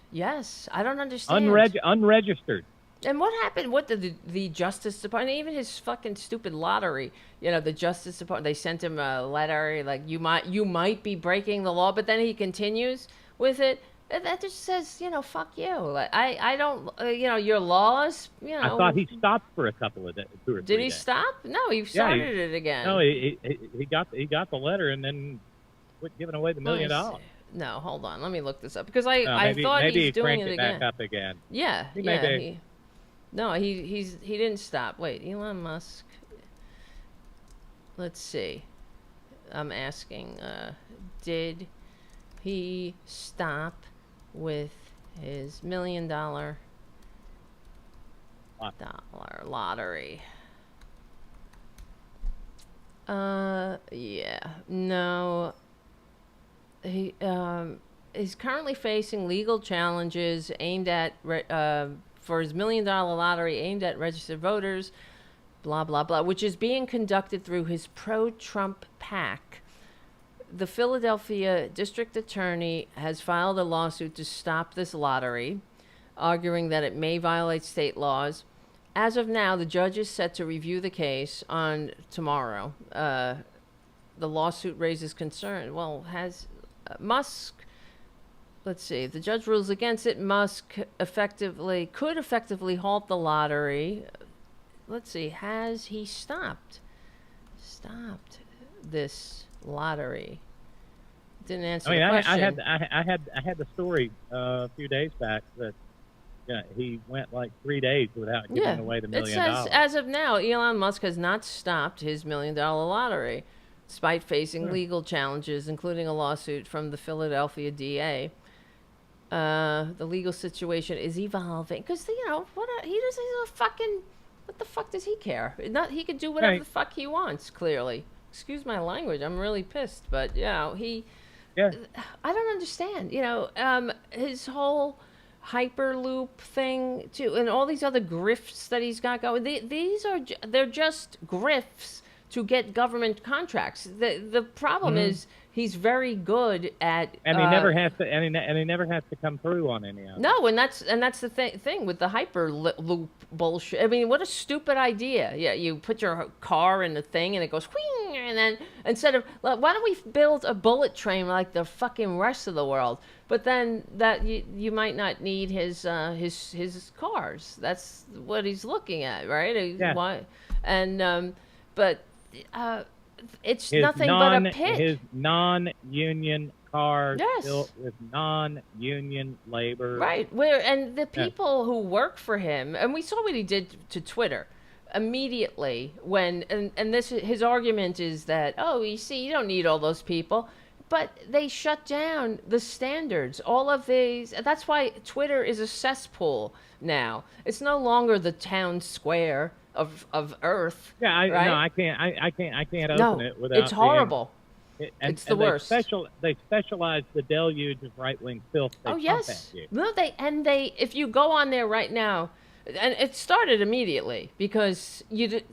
I don't understand. Unregistered. And what happened? What did the Justice Department, even his fucking stupid lottery, you know, the Justice Department, they sent him a letter like you might be breaking the law, but then he continues with it. That just says, you know, fuck you. Like, I don't, you know, your laws, you know. I thought he stopped for a couple of days, 2 or 3 days. Did he stop? No, he started it again. No, he got the letter and then quit giving away the $1 million. No, hold on. Let me look this up because I thought he's doing it again. Back up again. Yeah, he didn't stop. Wait, Elon Musk. Let's see. I'm asking. Did he stop with his $1 million lottery? Yeah. No. He is currently facing legal challenges aimed at for his $1 million lottery aimed at registered voters, blah blah blah, which is being conducted through his pro-Trump PAC. The Philadelphia District Attorney has filed a lawsuit to stop this lottery, arguing that it may violate state laws. As of now, the judge is set to review the case on tomorrow. The lawsuit raises concern. Well, has Musk... Let's see. If the judge rules against it, Musk could effectively halt the lottery. Let's see. Has he stopped this lottery? Didn't answer the question. I had the story a few days back that he went like 3 days without giving away the $1 million. It says, as of now, Elon Musk has not stopped his $1 million lottery, despite facing legal challenges, including a lawsuit from the Philadelphia DA. The legal situation is evolving because he's a fucking. What the fuck does he care? He could do whatever the fuck he wants. Clearly, excuse my language. I'm really pissed, but I don't understand. His whole Hyperloop thing too, and all these other grifts that he's got going. They're just grifts to get government contracts. The problem is he's very good at, and he never has to, and he never has to come through on any of it. No, and that's the thing with the Hyperloop bullshit. I mean, what a stupid idea! Yeah, you put your car in the thing and it goes whing, and then instead of, like, why don't we build a bullet train like the fucking rest of the world? But then that you might not need his cars. That's what he's looking at, right? Yeah. Why? And but it's His nothing but a pit. His non-union cars Yes. built with non-union labor. Right. And the people who work for him, and we saw what he did to Twitter immediately when, and this, his argument is that, oh, you see, you don't need all those people. But they shut down the standards. All of these, that's why Twitter is a cesspool now. It's no longer the town square of Earth. Yeah, right? I can't open it without. It's horrible. It's the worst. They specialize the deluge of right-wing filth. Oh yes, no, they if you go on there right now, and it started immediately because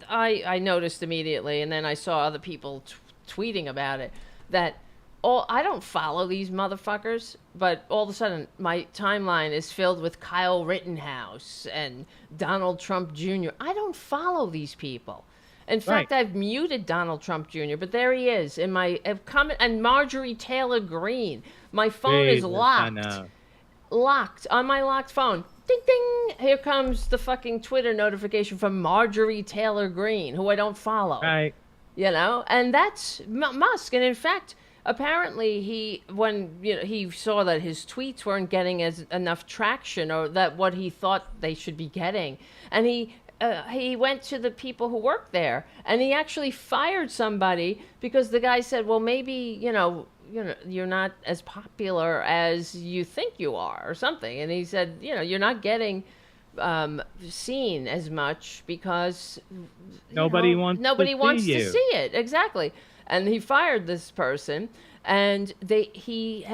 I noticed immediately, and then I saw other people tweeting about it that. I don't follow these motherfuckers, but all of a sudden my timeline is filled with Kyle Rittenhouse and Donald Trump Jr. I don't follow these people. In fact, I've muted Donald Trump Jr., but there he is in my comment. And Marjorie Taylor Greene. My phone is locked. Locked on my locked phone. Ding, ding. Here comes the fucking Twitter notification from Marjorie Taylor Greene, who I don't follow. Right. You know, and that's Musk. And in fact, apparently he saw that his tweets weren't getting enough traction, or that what he thought they should be getting, and he went to the people who work there, and he actually fired somebody because the guy said, well, maybe you're not as popular as you think you are, or something. And he said, you're not getting seen as much because nobody wants to see it. Exactly. And he fired this person, and he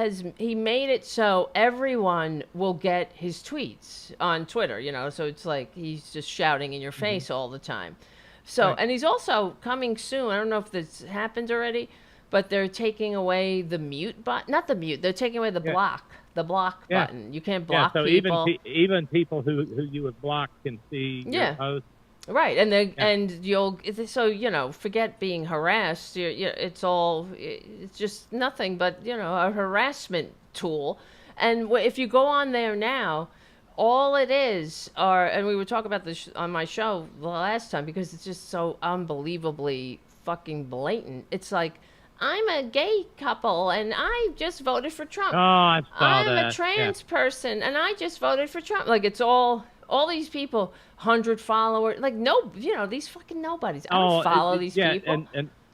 made it so everyone will get his tweets on Twitter, so it's like he's just shouting in your face all the time. So, and he's also coming soon. I don't know if this happened already, but they're taking away the mute button. Not the mute. They're taking away the block button. You can't block people. So even people who you have blocked can see your posts. Right, and you'll forget being harassed. It's just nothing but a harassment tool. And if you go on there now, all it is and we were talking about this on my show the last time because it's just so unbelievably fucking blatant. It's like, I'm a gay couple and I just voted for Trump. Oh, I saw that. I'm a trans person and I just voted for Trump. Like, it's all these people, 100 followers, like, these fucking nobodies. I don't follow these people.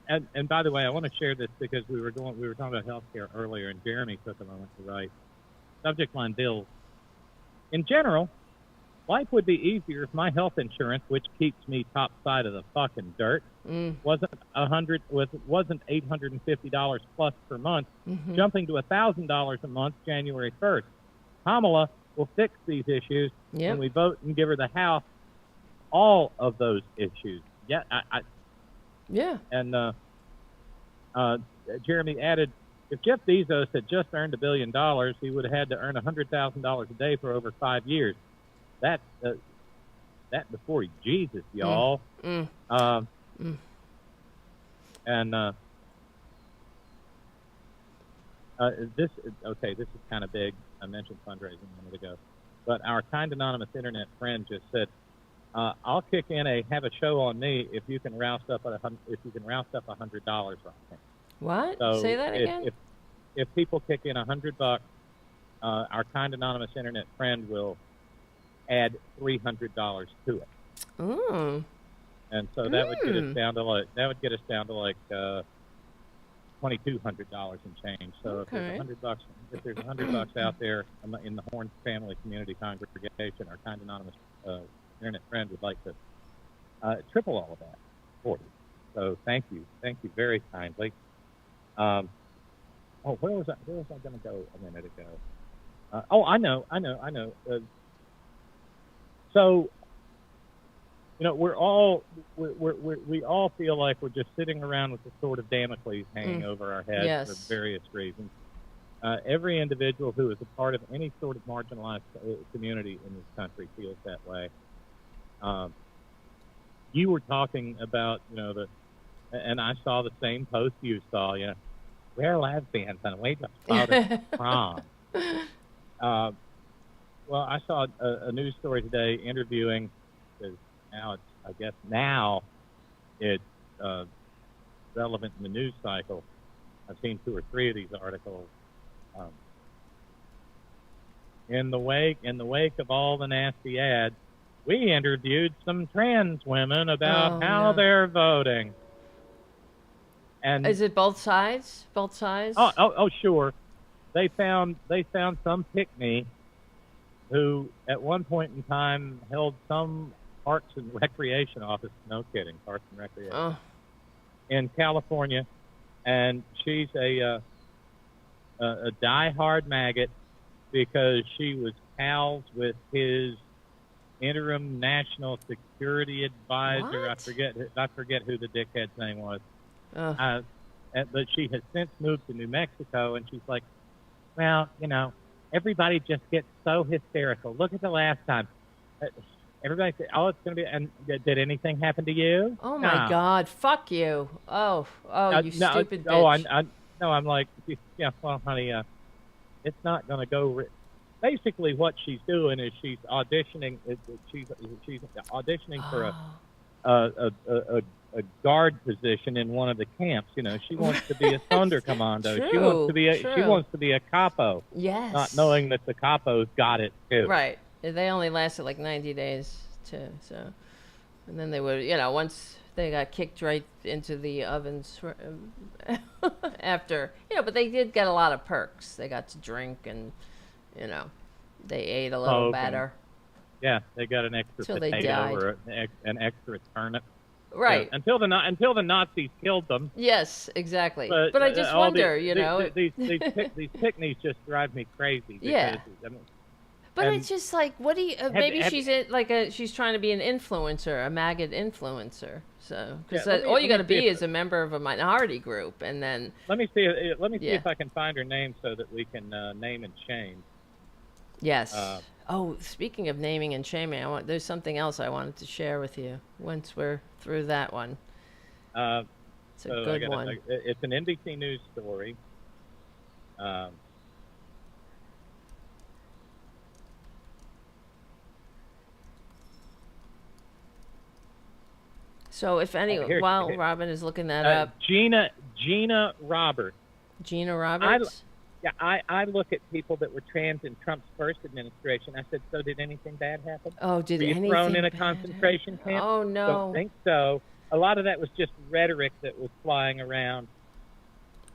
And by the way, I want to share this because we were talking about healthcare earlier, and Jeremy took a moment to write. Subject line: bills. In general, life would be easier if my health insurance, which keeps me top side of the fucking dirt, wasn't $850 plus per month, jumping to $1,000 a month January 1st. Kamala will fix these issues when we vote and give her the House. All of those issues. And Jeremy added, if Jeff Bezos had just earned $1 billion, he would have had to earn $100,000 a day for over 5 years. That before Jesus, y'all. This is kind of big. I mentioned fundraising a minute ago, but our kind anonymous internet friend just said, "I'll kick in have a show on me if you can roust up $100 on me." What? So say that again. If people kick in $100, our kind anonymous internet friend will add $300 to it. Ooh. And so that would get us down to like $2,200 and change. So if there's $100 out there in the Horn Family Community Congregation, our kind anonymous internet friend would like to triple all of that for you. So thank you very kindly. Where was I going to go a minute ago? I know. So, we all feel like we're just sitting around with the sword of Damocles hanging over our heads for various reasons. Every individual who is a part of any sort of marginalized community in this country feels that way. You were talking about, and I saw the same post you saw. We're lesbians and we just voted for prom. Well, I saw a news story today interviewing, because now it's relevant in the news cycle. I've seen 2 or 3 of these articles. In the wake of all the nasty ads, we interviewed some trans women about how they're voting. And is it both sides? Both sides? Oh, sure. They found some pick-me who at one point in time held some Parks and Recreation office. No kidding, Parks and Recreation in California, and she's a diehard maggot because she was pals with his interim national security advisor. What? I forget who the dickhead's name was. But she has since moved to New Mexico, and she's like, well, everybody just gets so hysterical. Look at the last time. Everybody said, it's going to be, and did anything happen to you? Oh, my God. Fuck you. You stupid bitch. I'm like, yeah, well, honey, it's not going to go. Basically, what she's doing is she's auditioning. She's auditioning for a guard position in one of the camps. She wants to be a Sonderkommando. True, she wants to be a capo. Yes. Not knowing that the capos got it too. Right. They only lasted like 90 days too. So, and then they would, once they got kicked right into the ovens after, but they did get a lot of perks. They got to drink and, they ate a little better. Yeah, they got an extra potato or an extra turnip. Right. Until the Nazis killed them. Yes, exactly. But I just wonder, these pick-me's just drive me crazy. Yeah. But it's just like, what do you? Maybe she's trying to be an influencer, a maggot influencer. So, because all you got to be is a member of a minority group, and then let me see if I can find her name so that we can name and shame. Yes. Speaking of naming and shaming, there's something else I wanted to share with you once we're through that one. It's a good one. It's an NBC News story. So if while Robyn is looking that up. Gina Roberts. Gina Roberts? I look at people that were trans in Trump's first administration. I said, so did anything bad happen? Oh, did anything bad happen? Were you thrown in a bad concentration camp? Oh, no. Don't think so. A lot of that was just rhetoric that was flying around.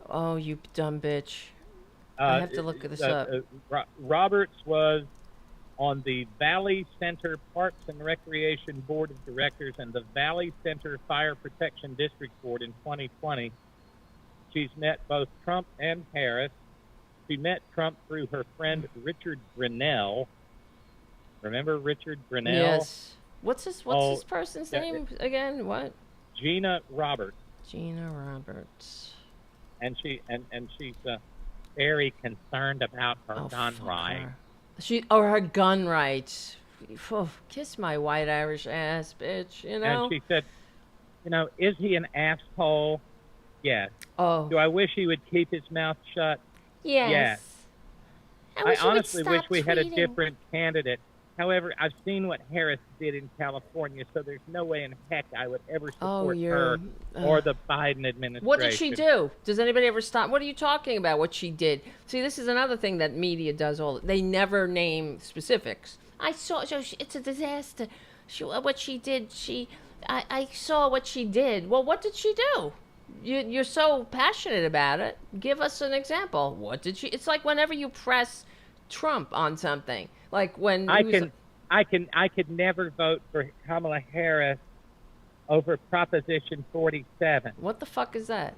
Oh, you dumb bitch. I have to look this up. Roberts was on the Valley Center Parks and Recreation Board of Directors and the Valley Center Fire Protection District Board in 2020. She's met both Trump and Harris. She met Trump through her friend Richard Grinnell. Remember Richard Grinnell? Yes. What's this person's name again? What? Gina Roberts. Gina Roberts. And she's very concerned about her gun rights. Her gun rights. Kiss my white Irish ass, bitch. And she said, is he an asshole? Yes. Oh. Do I wish he would keep his mouth shut? Yes. I honestly wish we had a different candidate. However, I've seen what Harris did in California, so there's no way in heck I would ever support her or the Biden administration. What did she do? Does anybody ever stop? What are you talking about, what she did? See, this is another thing that media does they never name specifics. I saw, it's a disaster. What she did, I saw what she did. Well, what did she do? You're so passionate about it. Give us an example. What did she? It's like whenever you press Trump on something, like when I could never vote for Kamala Harris over Proposition 47. What the fuck is that?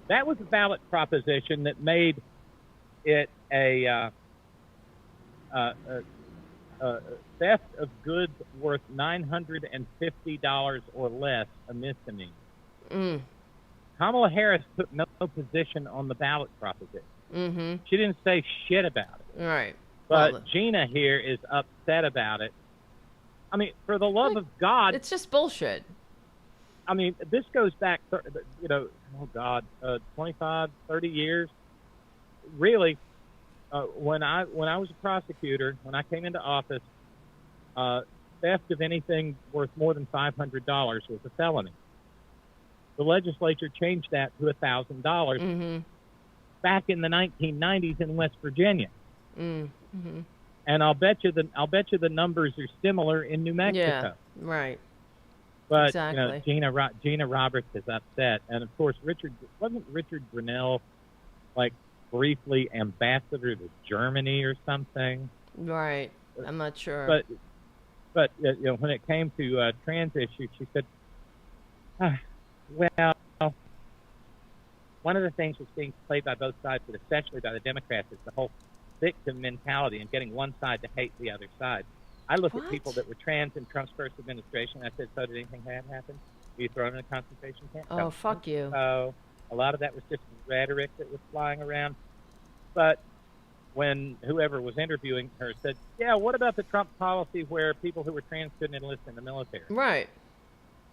That was a ballot proposition that made it a theft of goods worth $950 or less a misdemeanor. Kamala Harris took no position on the ballot proposition. Mm-hmm. She didn't say shit about it. Right. But Gina here is upset about it. I mean, for the love of God. It's just bullshit. I mean, this goes back, you know, oh God, 25, 30 years. Really, when I was a prosecutor, when I came into office, theft of anything worth more than $500 was a felony. The legislature changed that to $1,000 back in the 1990s in West Virginia. Mm-hmm. And I'll bet you the numbers are similar in New Mexico. Yeah, right. But exactly. you know, Gina Roberts is upset, and of course, wasn't Richard Grinnell like briefly ambassador to Germany or something? Right. I'm not sure. But you know, when it came to trans issues, she said, well, one of the things that's being played by both sides, but especially by the Democrats, is the whole victim mentality and getting one side to hate the other side. I look at people that were trans in Trump's first administration, and I said, so did anything bad happen? Were you thrown in a concentration camp? Oh, fuck you. So a lot of that was just rhetoric that was flying around. But when whoever was interviewing her said, yeah, what about the Trump policy where people who were trans couldn't enlist in the military? Right.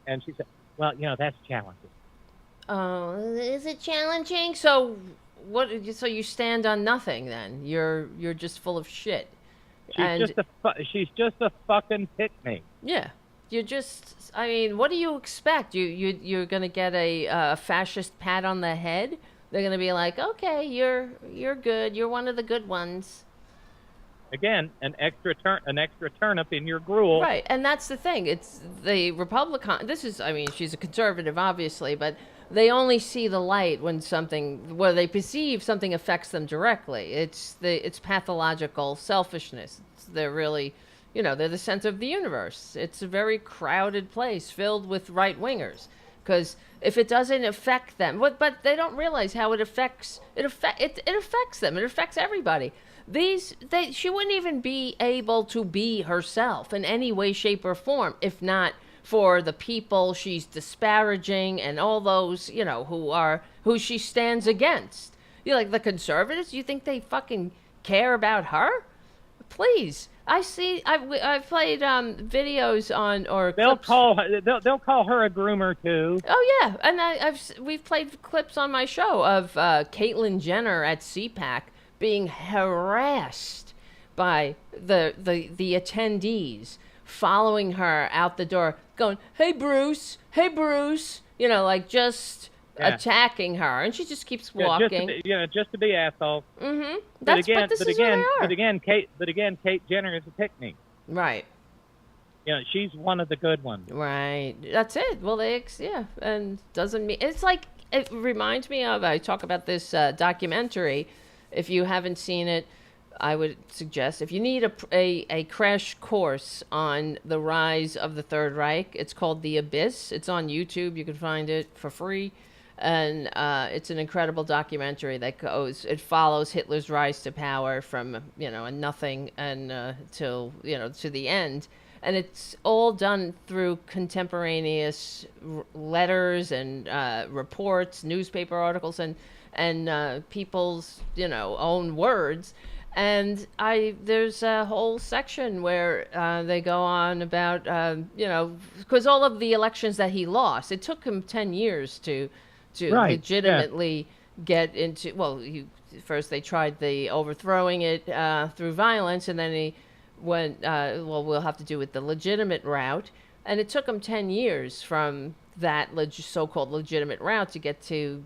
And she said, well, you know, that's challenging. Oh, is it challenging? So what? So you stand on nothing then? You're just full of shit. She's just a fucking pick-me. Yeah. You're just, I mean, what do you expect? You're going to get a fascist pat on the head? They're going to be like, okay, you're good. You're one of the good ones. Again, an extra turnip in your gruel. Right, and that's the thing. It's the Republican. She's a conservative, obviously, but they only see the light when they perceive something affects them directly. It's pathological selfishness. They're really, they're the center of the universe. It's a very crowded place filled with right-wingers. Because if it doesn't affect them, but they don't realize how it affects them. It affects everybody. She wouldn't even be able to be herself in any way, shape, or form if not for the people she's disparaging and all those, who she stands against. Like the conservatives, you think they fucking care about her? Please. I've played videos on they'll clips. call her a groomer too. Oh yeah, and we've played clips on my show of Caitlyn Jenner at CPAC being harassed by the attendees, following her out the door, going, "Hey Bruce, just attacking her," and she just keeps walking. Just to be asshole. Mm-hmm. But again, Kate Jenner is a pick-me. Right. She's one of the good ones. Right. That's it. Well, and doesn't mean it's like it reminds me of. I talk about this documentary. If you haven't seen it, I would suggest if you need a crash course on the rise of the Third Reich, it's called The Abyss. It's on YouTube. You can find it for free. And it's an incredible documentary it follows Hitler's rise to power from, a nothing and till, to the end. And it's all done through contemporaneous letters and reports, newspaper articles, and people's, own words. And there's a whole section where they go on about, because all of the elections that he lost, it took him 10 years to legitimately get into, first they tried the overthrowing it through violence, and then he went, we'll have to do it the legitimate route. And it took him 10 years from that so-called legitimate route to get to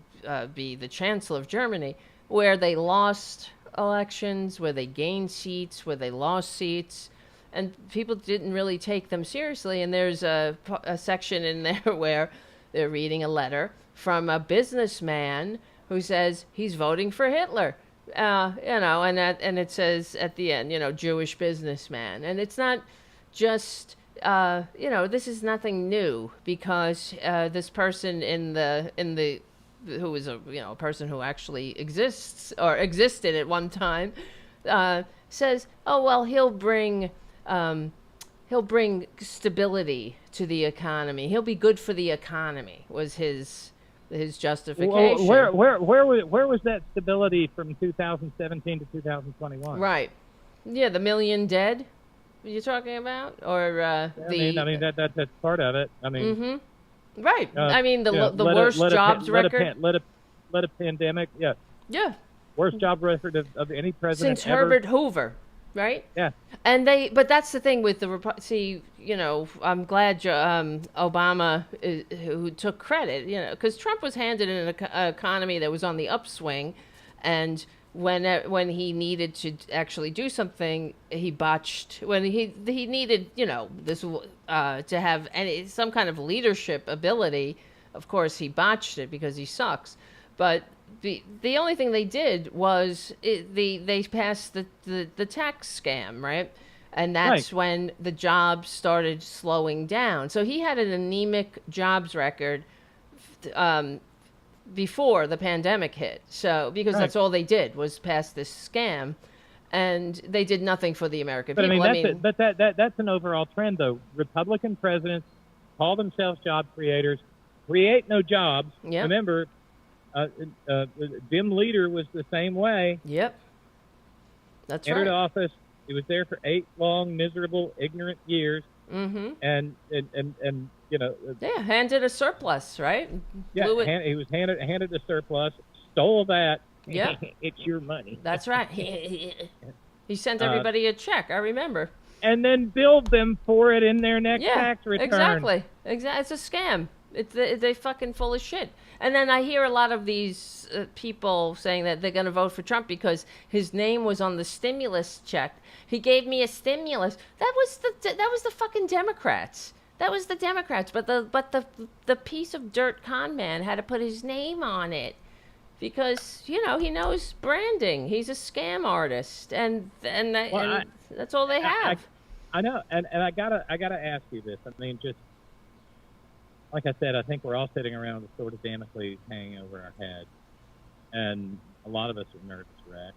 be the Chancellor of Germany, where they lost elections, where they gained seats, where they lost seats, and people didn't really take them seriously. And there's a section in there where they're reading a letter from a businessman who says he's voting for Hitler, and it says at the end, Jewish businessman. And it's not just, this is nothing new, because this person who is a person who actually exists or existed at one time, says, oh, well, he'll bring stability to the economy. He'll be good for the economy, was his justification. Well, where was that stability from 2017 to 2021? Right. Yeah, the million dead you're talking about? Or that's part of it. Right. I mean, the let worst jobs record. Let a pandemic. Yeah. Yeah. Worst job record of any president Since ever. Herbert Hoover, right? Yeah. And but that's the thing with see, I'm glad Obama who took credit, because Trump was handed an economy that was on the upswing, and when he needed to actually do something, he botched. When he needed, this to have some kind of leadership ability, of course he botched it because he sucks. But the only thing they did was they passed the tax scam, right? And that's when the jobs started slowing down. So he had an anemic jobs record before the pandemic hit. So because that's all they did was pass this scam, and they did nothing for the American people. But that's an overall trend, though. Republican presidents call themselves job creators, create no jobs. Yep. Remember, Dim Leader was the same way. Yep. That's Entered right. office. He was there for 8 long, miserable, ignorant years. Mm-hmm. And handed a surplus, right? Yeah, he was handed a surplus, stole that. Yeah. It's your money. That's right. He sent everybody a check, I remember. And then billed them for it in their next tax return. Exactly. It's a scam. They fucking full of shit. And then I hear a lot of these people saying that they're going to vote for Trump because his name was on the stimulus check. He gave me a stimulus. That was the fucking Democrats. That was the Democrats. But the piece of dirt con man had to put his name on it because he knows branding. He's a scam artist, and that's all they have. I know, and I gotta ask you this. I mean, just like I said, I think we're all sitting around with sort of Damocles hanging over our head, and a lot of us are nervous wreck.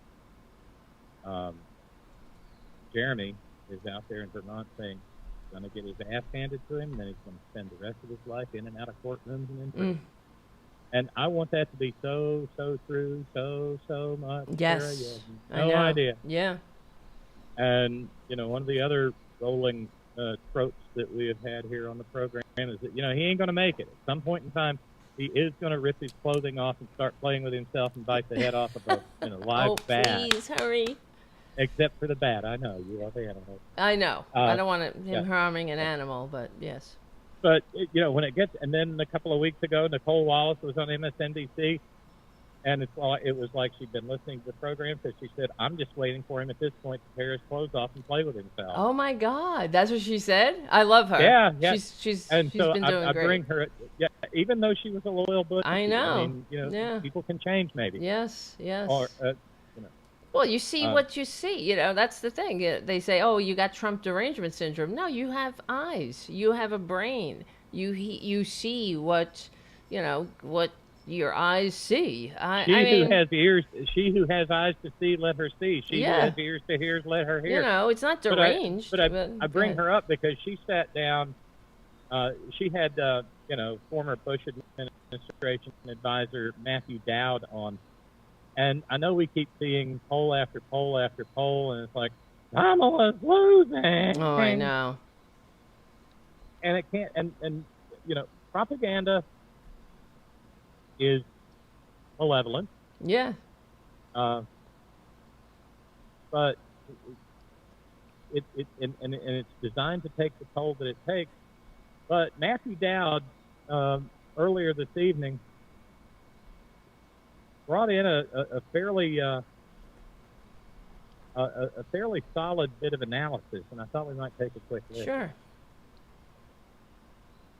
Jeremy is out there in Vermont saying he's going to get his ass handed to him, and then he's going to spend the rest of his life in and out of courtrooms and in prison. And I want that to be so true, so much. Yes, no idea. Yeah. And one of the other rolling tropes that we have had here on the program is that he ain't going to make it. At some point in time, he is going to rip his clothing off and start playing with himself and bite the head off of a live bat. Please hurry. Except for the bat, I know you are the animal. I know. I don't want him harming an animal, but yes. But when it gets, and then a couple of weeks ago, Nicole Wallace was on MSNBC, and it was like she'd been listening to the program, so she said, "I'm just waiting for him at this point to tear his clothes off and play with himself." Oh my God, that's what she said. I love her. Yeah. She's been doing great. I bring her. Yeah, even though she was a loyal Bush. I know. People can change, maybe. Yes. Or Well, you see what you see. That's the thing. They say, "Oh, you got Trump derangement syndrome." No, you have eyes. You have a brain. You see what your eyes see. She who has eyes to see, let her see. She who has ears to hear, let her hear. It's not deranged. But I bring her up because she sat down. She had former Bush administration advisor Matthew Dowd on. And I know we keep seeing poll after poll after poll, and it's like, Kamala's losing. Oh, I know. And it can't, and propaganda is malevolent. Yeah. But it's designed to take the toll that it takes. But Matthew Dowd, earlier this evening, brought in a fairly solid bit of analysis, and I thought we might take a quick look. Sure.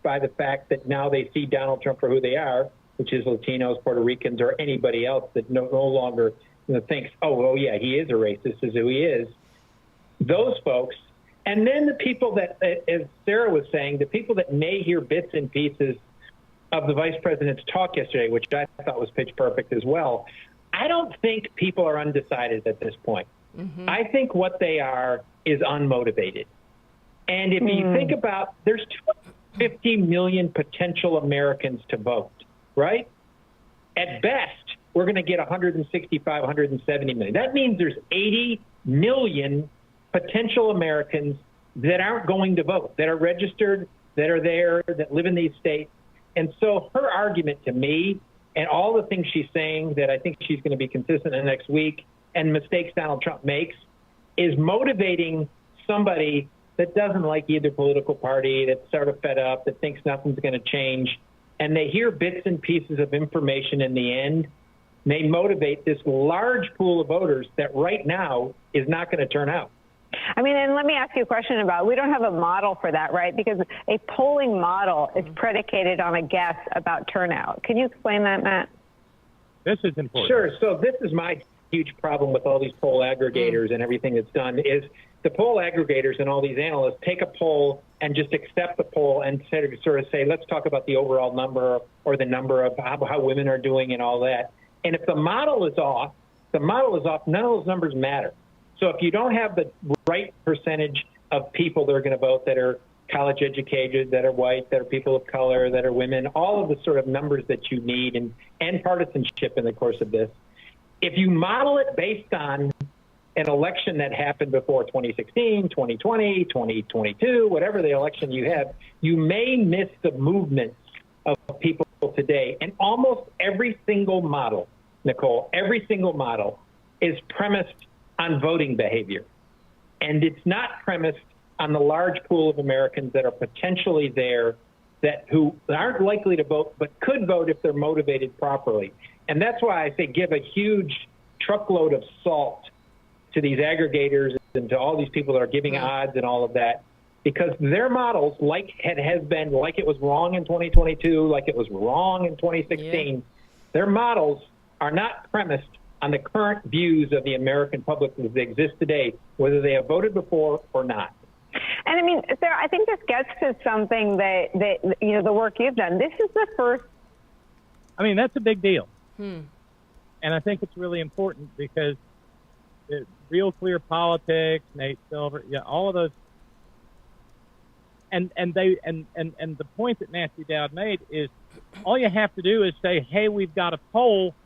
By the fact that now they see Donald Trump for who they are, which is Latinos, Puerto Ricans, or anybody else that no longer thinks, oh yeah, he is a racist, this is who he is. Those folks, and then the people that, as Sarah was saying, the people that may hear bits and pieces of the vice president's talk yesterday, which I thought was pitch perfect as well. I don't think people are undecided at this point. Mm-hmm. I think what they are is unmotivated. And if you think about, there's 250 million potential Americans to vote, right? At best, we're going to get 165, 170 million. That means there's 80 million potential Americans that aren't going to vote, that are registered, that are there, that live in these states. And so her argument to me, and all the things she's saying that I think she's going to be consistent in the next week, and mistakes Donald Trump makes, is motivating somebody that doesn't like either political party, that's sort of fed up, that thinks nothing's going to change, and they hear bits and pieces of information in the end. They motivate this large pool of voters that right now is not going to turn out. I mean, and let me ask you a question about, we don't have a model for that, right? Because a polling model is predicated on a guess about turnout. Can you explain that, Matt? This is important. Sure. So this is my huge problem with all these poll aggregators and everything that's done is the poll aggregators and all these analysts take a poll and just accept the poll and sort of say, let's talk about the overall number or the number of how women are doing and all that. And if the model is off, none of those numbers matter. So if you don't have the right percentage of people that are going to vote that are college educated, that are white, that are people of color, that are women, all of the sort of numbers that you need and partisanship in the course of this, if you model it based on an election that happened before 2016, 2020, 2022, whatever the election you have, you may miss the movements of people today. And almost every single model, Nicole, every single model is premised on voting behavior. And it's not premised on the large pool of Americans that are potentially there who aren't likely to vote but could vote if they're motivated properly. And that's why I say give a huge truckload of salt to these aggregators and to all these people that are giving odds and all of that, because their models, like it was wrong in 2022, like it was wrong in 2016, their models are not premised on the current views of the American public that exist today, whether they have voted before or not. And I mean, Sarah, I think this gets to something that you know, the work you've done. This is the first. I mean, that's a big deal. And I think it's really important because Real Clear Politics, Nate Silver, all of those. And the point that Nancy Dowd made is all you have to do is say, hey, we've got a poll,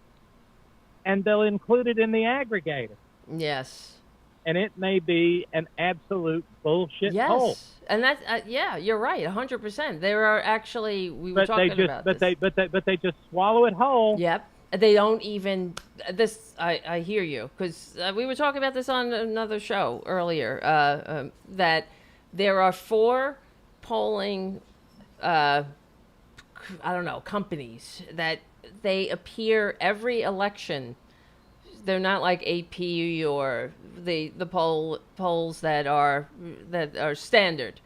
and they'll include it in the aggregator. Yes. And it may be an absolute bullshit poll. Yes. And that's, you're right, 100%. There are actually, we were talking about this. But they just swallow it whole. Yep. They don't even, I hear you, because we were talking about this on another show earlier, that there are 4 polling, companies that they appear every election. They're not like AP or the polls that are standard,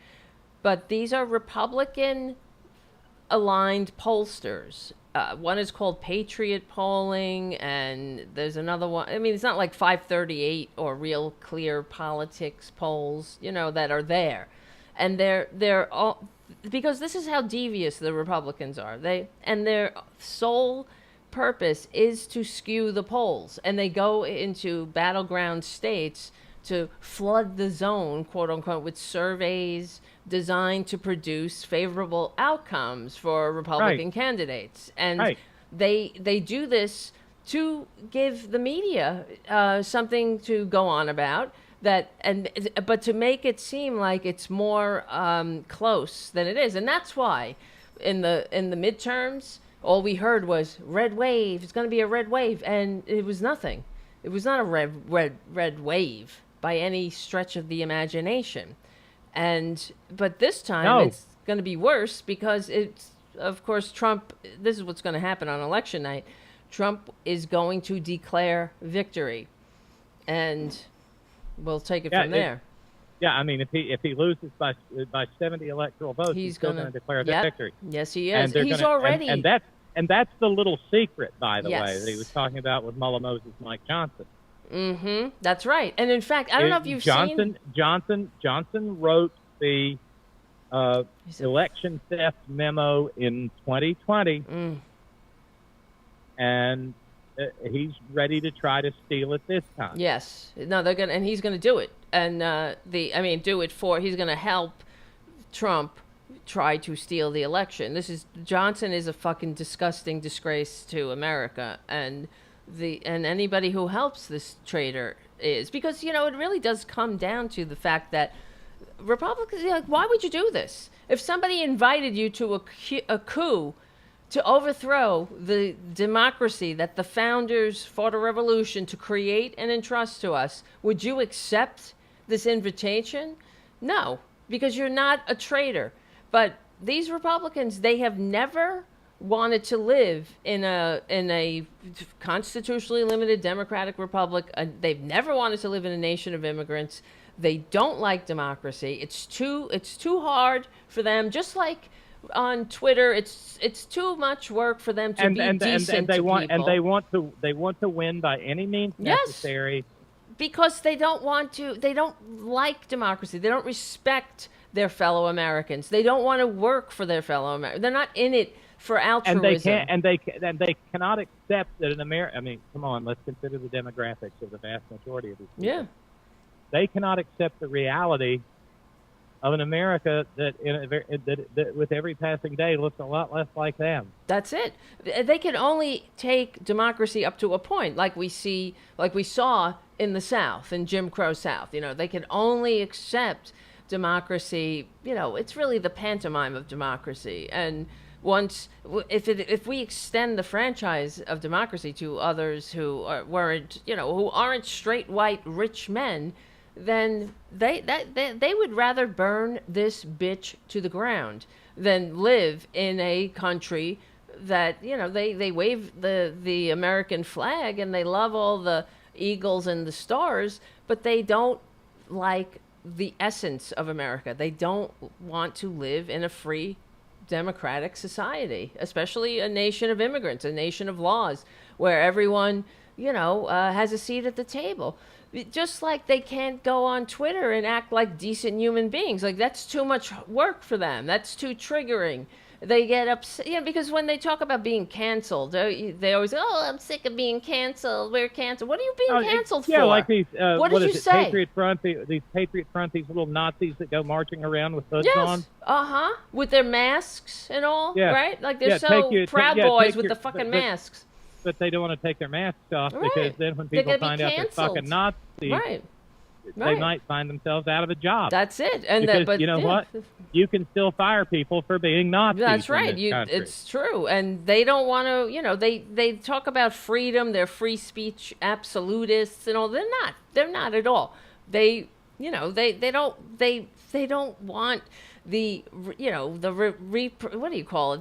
but these are Republican aligned pollsters. One is called Patriot Polling, and there's another one. I mean, it's not like 538 or Real Clear Politics polls, that are there, and they're all, because this is how devious the Republicans are. Their sole purpose is to skew the polls, and they go into battleground states to flood the zone, quote unquote, with surveys designed to produce favorable outcomes for Republican candidates. And they do this to give the media something to go on about, but to make it seem like it's more close than it is. And that's why in the midterms, all we heard was red wave. It's going to be a red wave, and it was nothing. It was not a red wave by any stretch of the imagination. But this time it's going to be worse, because it's, of course, Trump. This is what's going to happen on election night. Trump is going to declare victory, and we'll take it from there. I mean, if he loses by 70 electoral votes, he's still going to declare victory. Yes, he is. He's already. And that's the little secret, by the way, that he was talking about with Mullah Moses, Mike Johnson. Mm-hmm. That's right. And in fact, I don't know if you've seen. Johnson wrote the election theft memo in 2020, and he's ready to try to steal it this time. Yes. No, and he's gonna do it. And he's gonna help Trump try to steal the election. Johnson is a fucking disgusting disgrace to America, and anybody who helps this traitor is, because it really does come down to the fact that Republicans, why would you do this? If somebody invited you to a coup to overthrow the democracy that the founders fought a revolution to create and entrust to us, would you accept this invitation? No, because you're not a traitor. But these Republicans, they have never wanted to live in a constitutionally limited democratic republic. They've never wanted to live in a nation of immigrants. They don't like democracy. It's too hard for them. Just like on Twitter, it's too much work for them to be decent they to want people. And they want to win by any means necessary. Because they don't like democracy. They don't respect their fellow Americans. They don't want to work for their fellow Americans. They're not in it for altruism. And they cannot accept that in America. I mean, come on, let's consider the demographics of the vast majority of these people. Yeah. They cannot accept the reality of an America that with every passing day looks a lot less like them. That's it. They can only take democracy up to a point, like we saw in the South, in Jim Crow South. They can only accept democracy. It's really the pantomime of democracy. And if we extend the franchise of democracy to others who aren't straight white rich men, then they would rather burn this bitch to the ground than live in a country that they wave the American flag and they love all the eagles and the stars, but they don't like the essence of America. They don't want to live in a free democratic society, especially a nation of immigrants, a nation of laws, where everyone has a seat at the table. Just like they can't go on Twitter and act like decent human beings. Like, that's too much work for them. That's too triggering. They get upset, because when they talk about being canceled, they always, I'm sick of being canceled. We're canceled. What are you being canceled for? Yeah, like these, what did you say? Patriot Front, these Patriot Front, these little Nazis that go marching around with hoods on. Yes, with their masks and all, right? Like, they're Proud Boys with the fucking masks. But they don't want to take their masks off because then when people find out they're fucking Nazis, they might find themselves out of a job. That's it. But you know what? You can still fire people for being Nazis. That's right. It's true. And they don't want to, they talk about freedom, they're free speech absolutists and all. They're not at all. They don't want the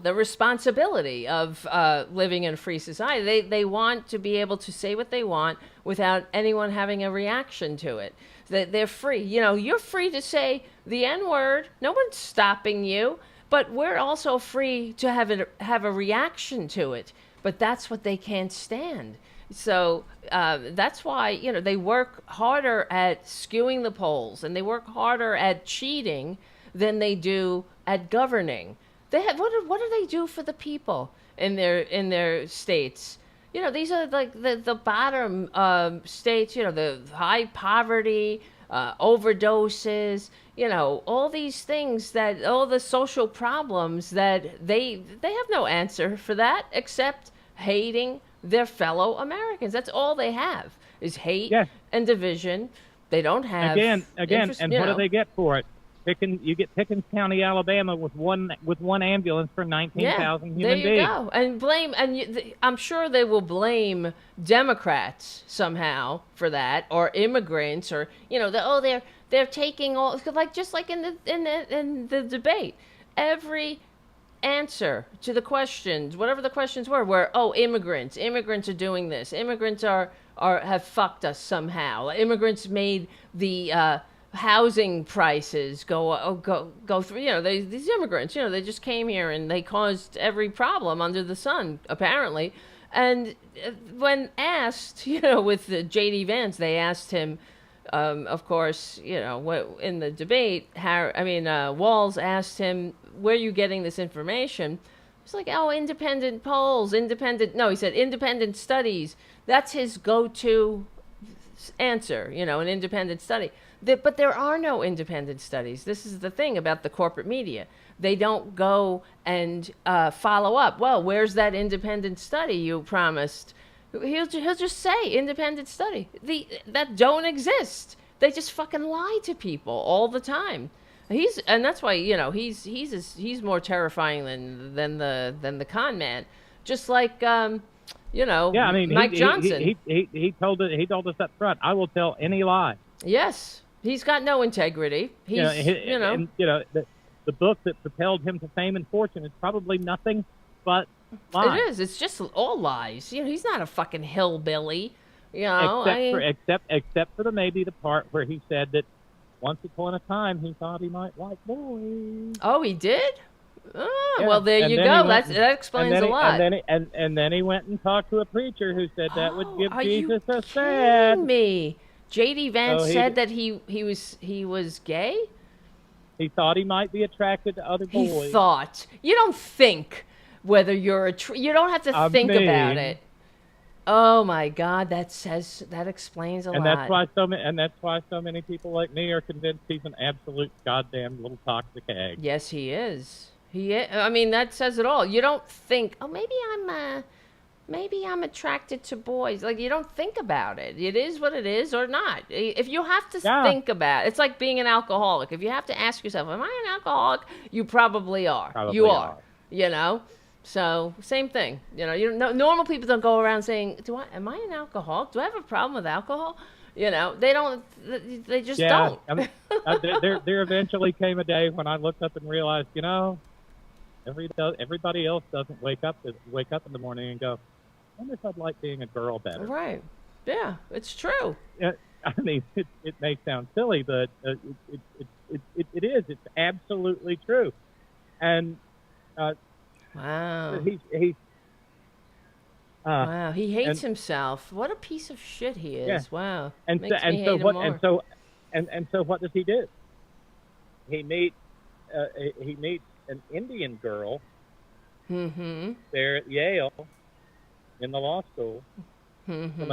the responsibility of living in a free society. They want to be able to say what they want without anyone having a reaction to it. They're free. You're free to say the N-word. No one's stopping you. But we're also free to have a reaction to it. But that's what they can't stand. So that's why they work harder at skewing the polls, and they work harder at cheating than they do at governing. They have what do they do for the people in their states? These are like the bottom states. The high poverty, overdoses. All these things all the social problems that they have no answer for that except hating their fellow Americans. That's all they have is hate and division. They don't have again. And what do they get for it? You get Pickens County, Alabama, with one ambulance for 19,000 human beings. There you go. And blame, I'm sure they will blame Democrats somehow for that, or immigrants, or they're taking all, just like in the debate, every answer to the questions, whatever the questions were immigrants are doing this, immigrants have fucked us somehow, immigrants made the housing prices go through. These immigrants, they just came here and they caused every problem under the sun, apparently. And when asked, with J.D. Vance, they asked him, of course, in the debate, Walls asked him, where are you getting this information? It's like, independent polls, he said independent studies. That's his go-to answer, an independent study. But there are no independent studies. This is the thing about the corporate media. They don't go and follow up. Well, where's that independent study you promised? He'll just say independent study. That don't exist. They just fucking lie to people all the time. And that's why, you know, he's more terrifying than the con man. Just like you know, Yeah, I mean, Mike Johnson. He told us up front, I will tell any lie. Yes, he's got no integrity. He's, you know, and, you know, the book that propelled him to fame and fortune is probably nothing but lies. It is. It's just all lies. You know, he's not a fucking hillbilly. You know, except for maybe the part where he said that once upon a time he thought he might like boys. Oh, he did? Oh, Yeah. well, there And you then go. That explains a lot. And then he went and talked to a preacher who said that would give are Jesus you a sad. me? J.D. Vance So said that he was gay? He thought he might be attracted to other boys. He thought. You don't think whether you're you don't have to think about it. Oh my God, that explains a lot. And that's why so many people like me are convinced he's an absolute goddamn little toxic egg. Yes, he is. I mean, that says it all. You don't think, oh, maybe I'm attracted to boys. Like, you don't think about it. It is what it is or not. If you have to think about it, it's like being an alcoholic. If you have to ask yourself, am I an alcoholic? You probably are. You are. You know? So, same thing. You know, normal people don't go around saying, am I an alcoholic? Do I have a problem with alcohol? You know, they don't. They just don't. I mean, there eventually came a day when I looked up and realized, you know, everybody else doesn't wake up in the morning and go, I wonder if I'd like being a girl better. Right. Yeah, it's true. I mean, it may sound silly, but it is. It's absolutely true. And wow. Wow, he hates himself. What a piece of shit he is. Yeah. Wow. And so what does he do? He meets an Indian girl there at Yale in the law school from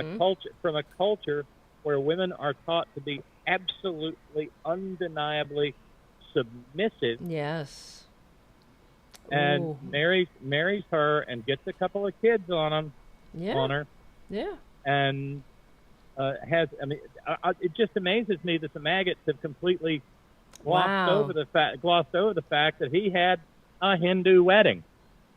a culture where women are taught to be absolutely undeniably submissive. Yes. And marries her and gets a couple of kids on her. Yeah. And it just amazes me that the maggots have completely glossed over the fact that he had a Hindu wedding.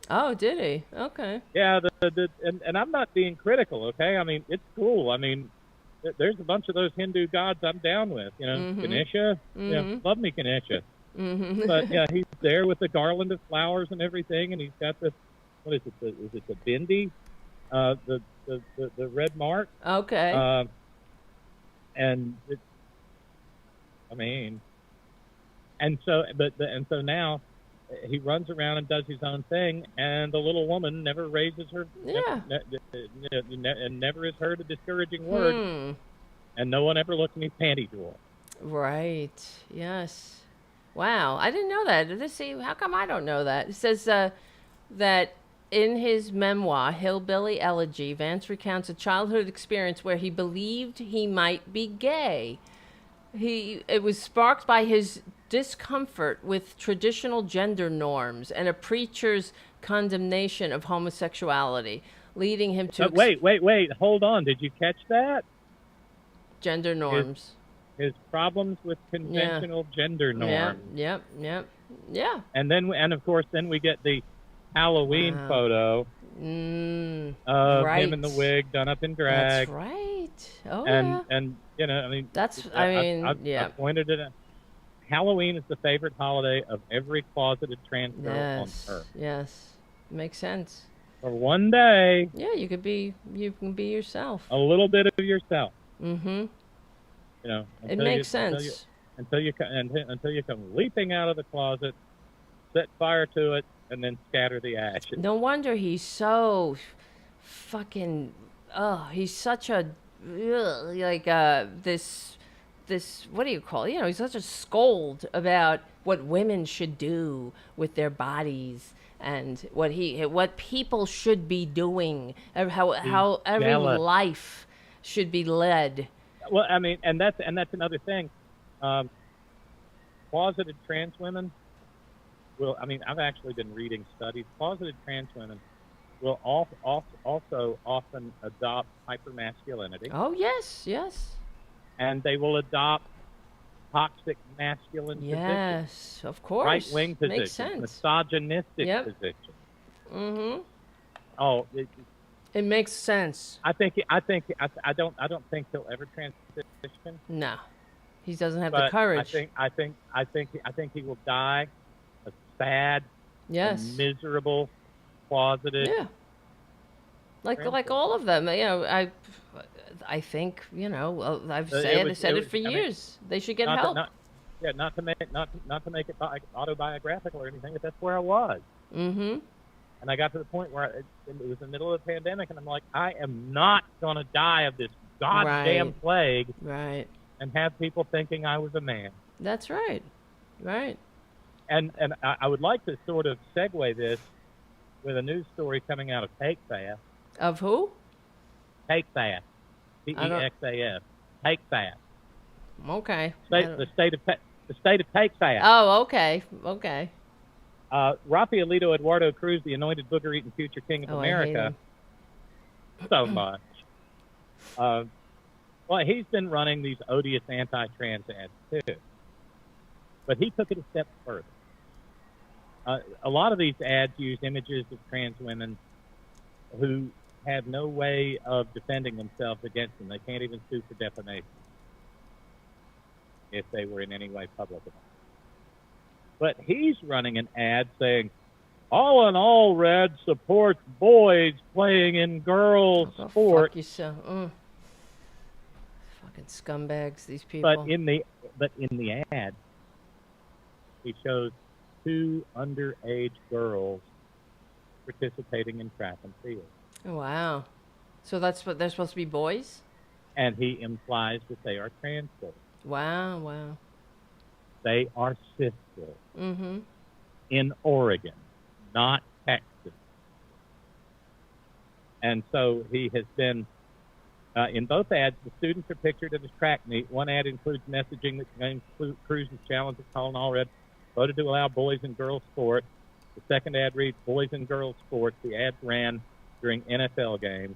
Oh, did he? Okay. Yeah, and I'm not being critical, okay? I mean, it's cool. I mean, there's a bunch of those Hindu gods I'm down with, you know, Ganesha. Yeah, love me Ganesha. But yeah, he's there with the garland of flowers and everything, and he's got the is it the bindi, the red mark. Okay. And so now he runs around and does his own thing, and the little woman never raises her, and never is heard a discouraging word, and no one ever looked in his panty drawer. Right. Yes. Wow, I didn't know that. See, how come I don't know that? It says that in his memoir, Hillbilly Elegy, Vance recounts a childhood experience where he believed he might be gay. It was sparked by his discomfort with traditional gender norms and a preacher's condemnation of homosexuality, leading him to... Wait, hold on. Did you catch that? Gender norms. His problems with conventional gender norms. Yeah. And of course we get the Halloween photo of him in the wig done up in drag. That's right. Oh, and you know, I mean, I pointed it out. Halloween is the favorite holiday of every closeted trans girl on Earth. Yes, makes sense. For one day. Yeah, you can be yourself. A little bit of yourself. Mm-hmm. You know, it makes sense. Until you come leaping out of the closet, set fire to it, and then scatter the ashes. No wonder he's so fucking. Oh, he's such a this. What do you call it? You know, he's such a scold about what women should do with their bodies and what people should be doing, how every life should be led. Well, I mean, and that's another thing. Closeted trans women will. I mean, I've actually been reading studies. Closeted trans women will also often adopt hypermasculinity. Oh yes. And they will adopt toxic masculine positions. Yes, of course. Right-wing positions. Makes sense. Misogynistic Yep. positions. Mm-hmm. Oh, It makes sense. I don't think he'll ever transition. No, he doesn't have But the courage. I think he will die a sad, Yes. and miserable, closeted. Yeah. Like all of them, I think I've said it for years. They should get help. Not to make it autobiographical or anything, but that's where I was. Mm-hmm. And I got to the point where it was the middle of the pandemic, and I'm like, I am not going to die of this goddamn plague, Right. and have people thinking I was a man. That's right. Right. And I would like to sort of segue this with a news story coming out of Take Fast. Of who? Take Fast. Texas. Take Fast. Okay. The state of Take Fast. Oh, okay. Okay. Rafaelito Eduardo Cruz, the anointed booger-eating future king of America, so much. Well, he's been running these odious anti-trans ads too, but he took it a step further. A lot of these ads use images of trans women who have no way of defending themselves against them. They can't even sue for defamation if they were in any way public about it. But he's running an ad saying, all in all, Red supports boys playing in girls' sport. Fuck yourself. Fucking scumbags, these people. But in the ad, he shows 2 underage girls participating in track and field. Wow. So that's what they're supposed to be, boys? And he implies that they are trans boys. Wow, wow. They are cis girls. Mm-hmm. In Oregon, not Texas. And so he has been, in both ads, the students are pictured at a track meet. One ad includes messaging that includes Cruz's challenge of calling all red, voted to allow boys and girls sport. The second ad reads, boys and girls sports. The ads ran during NFL games.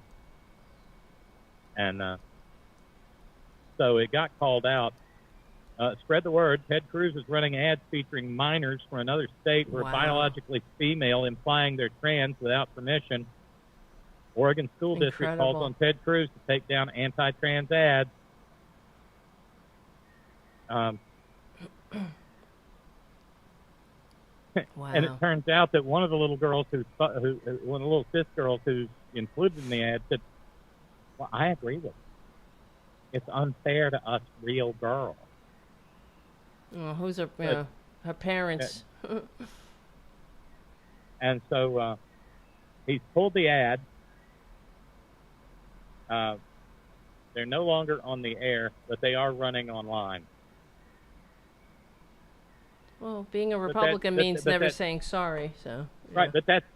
And so it got called out. Spread the word. Ted Cruz is running ads featuring minors from another state who are biologically female, implying they're trans without permission. Oregon School District calls on Ted Cruz to take down anti-trans ads. Wow. And it turns out that one of the little girls one of the little cis girls who's included in the ad said, well, I agree with you. It's unfair to us real girls. Oh, who's her parents? And so he's pulled the ad. They're no longer on the air, but they are running online. Well, being a Republican means never saying sorry. So right, but that's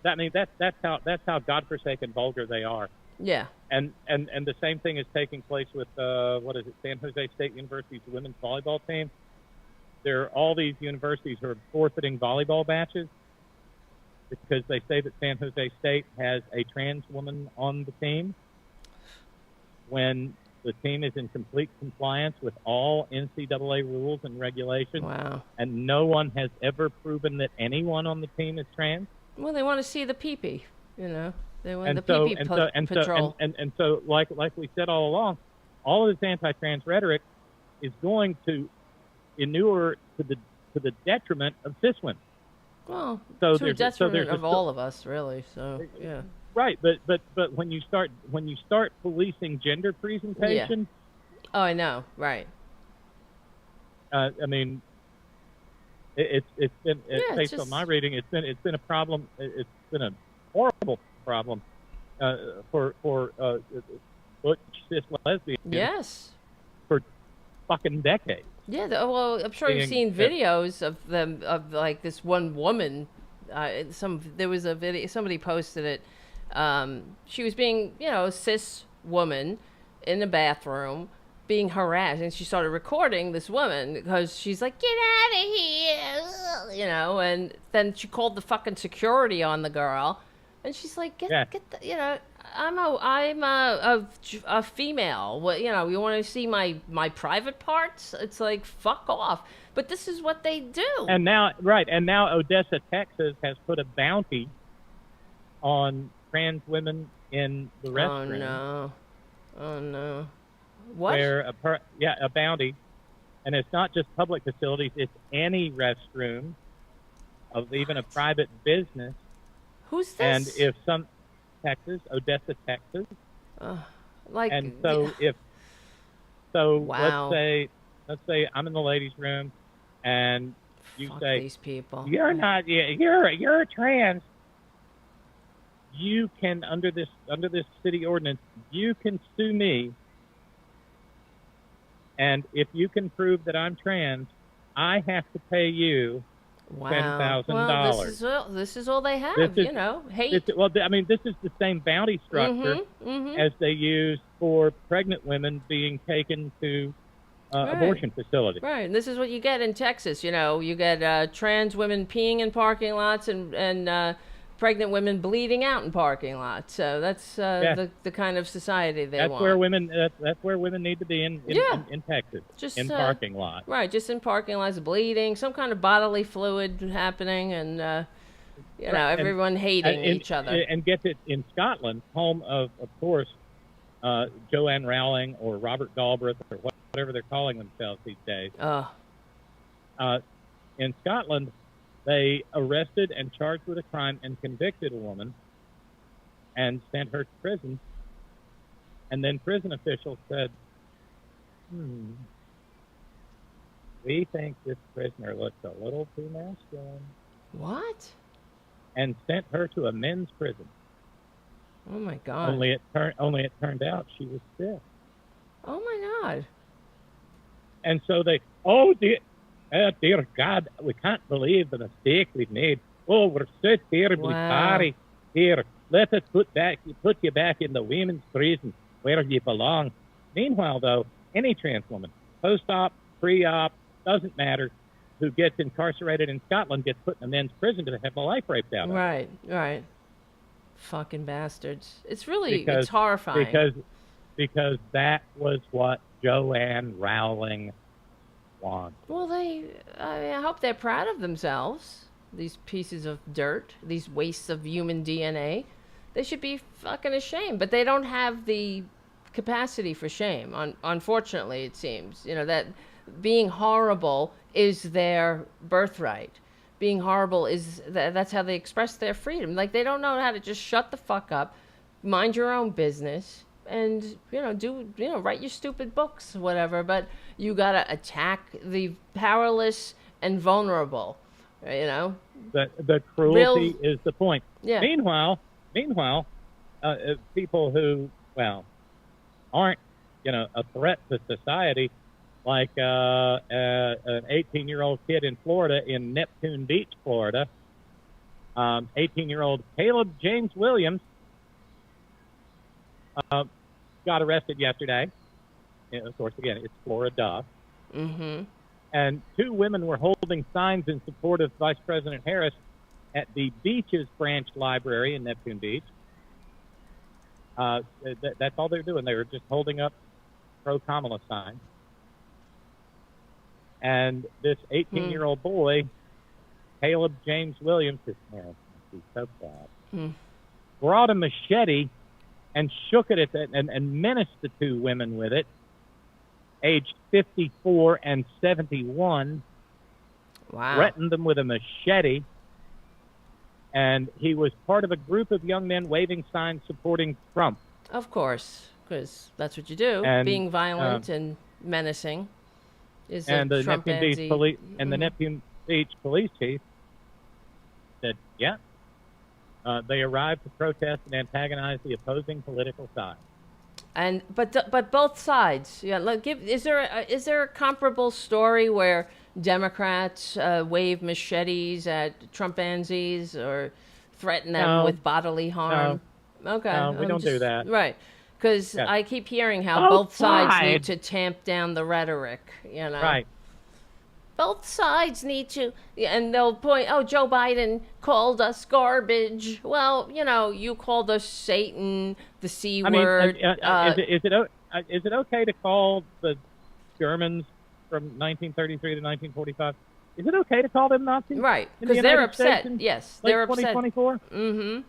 how godforsaken vulgar they are. Yeah. And the same thing is taking place with San Jose State University's women's volleyball team. There are all these universities who are forfeiting volleyball matches because they say that San Jose State has a trans woman on the team when the team is in complete compliance with all NCAA rules and regulations. Wow. And no one has ever proven that anyone on the team is trans. Well, they want to see the pee-pee, They want patrol. And so, like we said all along, all of this anti-trans rhetoric is going to inure to the detriment of cis women. Well, so to the detriment of all of us, really. So yeah. Right, but when you start policing gender presentation. Yeah. Oh, I know. Right. I mean, it's been based on my reading. It's been a problem. It's been a horrible problem for butch cis lesbians. Yes. For fucking decades. Yeah, well, I'm sure you've seen videos of them, of like this one woman. There was a video, somebody posted it. She was being, a cis woman in the bathroom being harassed, and she started recording this woman because she's like, get out of here, and then she called the fucking security on the girl, and she's like, get the, I'm a female. What, you know, you want to see my private parts? It's like, fuck off. But this is what they do. And now Odessa, Texas has put a bounty on trans women in the restroom. Oh no. What? Where a bounty, and it's not just public facilities; it's any restroom of even a private business. Who's this? And if some Odessa, Texas. And so wow. let's say I'm in the ladies' room, and you Fuck say these people. you're not. You're a trans. You can under this city ordinance, you can sue me, and if you can prove that I'm trans, I have to pay you $10,000. Well, this is all they have. Hate. This is the same bounty structure as they use for pregnant women being taken to abortion facilities. Right, and this is what you get in Texas. You know, you get trans women peeing in parking lots and pregnant women bleeding out in parking lots. So that's the kind of society they want. That's where women need to be in Texas. Just in parking lots. Right, just in parking lots, bleeding, some kind of bodily fluid happening, and everyone hating each other. And get it in Scotland, home of course, Joanne Rowling or Robert Galbraith or whatever they're calling themselves these days. In Scotland, they arrested and charged with a crime and convicted a woman and sent her to prison. And then prison officials said, we think this prisoner looks a little too masculine. What? And sent her to a men's prison. Oh, my God. Only it turned out she was sick. Oh, my God. And so dear God, we can't believe the mistake we've made. Oh, we're so terribly sorry. Here, let us put you back in the women's prison where you belong. Meanwhile, though, any trans woman, post-op, pre-op, doesn't matter, who gets incarcerated in Scotland gets put in a men's prison to have a life raped out of. Right. Fucking bastards. It's it's horrifying. Because that was what Joanne Rowling wanted. Well, I hope they're proud of themselves. These pieces of dirt, these wastes of human DNA. They should be fucking ashamed, but they don't have the capacity for shame. Unfortunately, it seems. You know, that being horrible is their birthright. Being horrible that's how they express their freedom. Like, they don't know how to just shut the fuck up, mind your own business, and write your stupid books, whatever. But you gotta attack the powerless and vulnerable. You know, the cruelty is the point. Yeah. Meanwhile, people who aren't a threat to society, like an 18-year-old kid in Florida, in Neptune Beach, Florida, 18-year-old Caleb James Williams got arrested yesterday. And of course, again, it's Florida. Mm-hmm. And two women were holding signs in support of Vice President Harris at the Beaches Branch Library in Neptune Beach. That's all they were doing. They were just holding up pro-Kamala signs. And this 18-year-old boy, Caleb James Williams, his parents must be so proud, brought a machete and shook it and menaced the two women with it, aged 54 and 71. Wow. Threatened them with a machete. And he was part of a group of young men waving signs supporting Trump. Of course, because that's what you do. And, being violent and menacing is and a the Trump Neptune Beach police and the Neptune Beach police chief said, they arrived to protest and antagonize the opposing political side. And but both sides, is there a comparable story where Democrats wave machetes at Trumpanzees or threaten them with bodily harm? No. Okay, no, we don't do that. Right, because I keep hearing how both sides need to tamp down the rhetoric. Right. both sides need to, and they'll point, oh, Joe Biden called us garbage. Well, you called us Satan, the C word. Is it okay to call the Germans from 1933 to 1945? Is it okay to call them Nazis? Right, because they're upset. Yes, they're upset. 2024. Mm-hmm.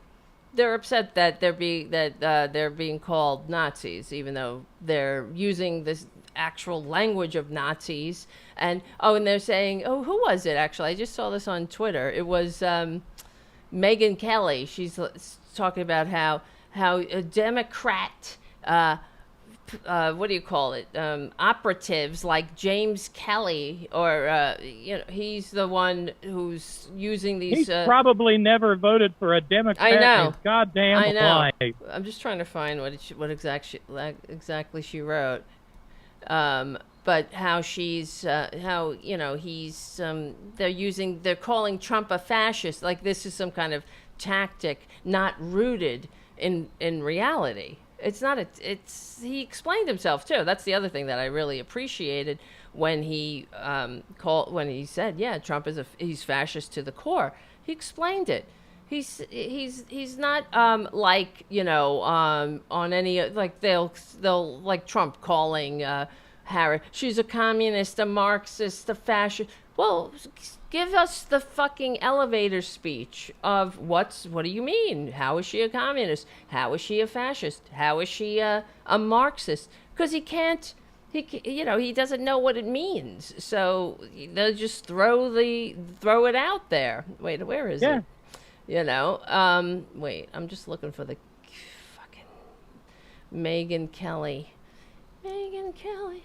They're upset that they're being called Nazis, even though they're using this actual language of Nazis. And they're saying, who was it actually? I just saw this on Twitter. It was Megyn Kelly. She's talking about how a Democrat what do you call it? Operatives like James Kelly, or he's the one who's using these. He's probably never voted for a Democrat I know. in his goddamn life. I'm just trying to find what exactly she wrote. But how she's they're calling Trump a fascist, like this is some kind of tactic not rooted in reality. It's not he explained himself too. That's the other thing that I really appreciated when he said, yeah, Trump he's fascist to the core. He explained it. He's not on any, like they'll like Trump calling Harris, she's a communist, a Marxist, a fascist. Well, give us the fucking elevator speech of what do you mean? How is she a communist? How is she a fascist? How is she a Marxist? Because he doesn't know what it means. So they'll just throw it out there. Wait, where is it? Wait, I'm just looking for the fucking Megyn Kelly. Megyn Kelly.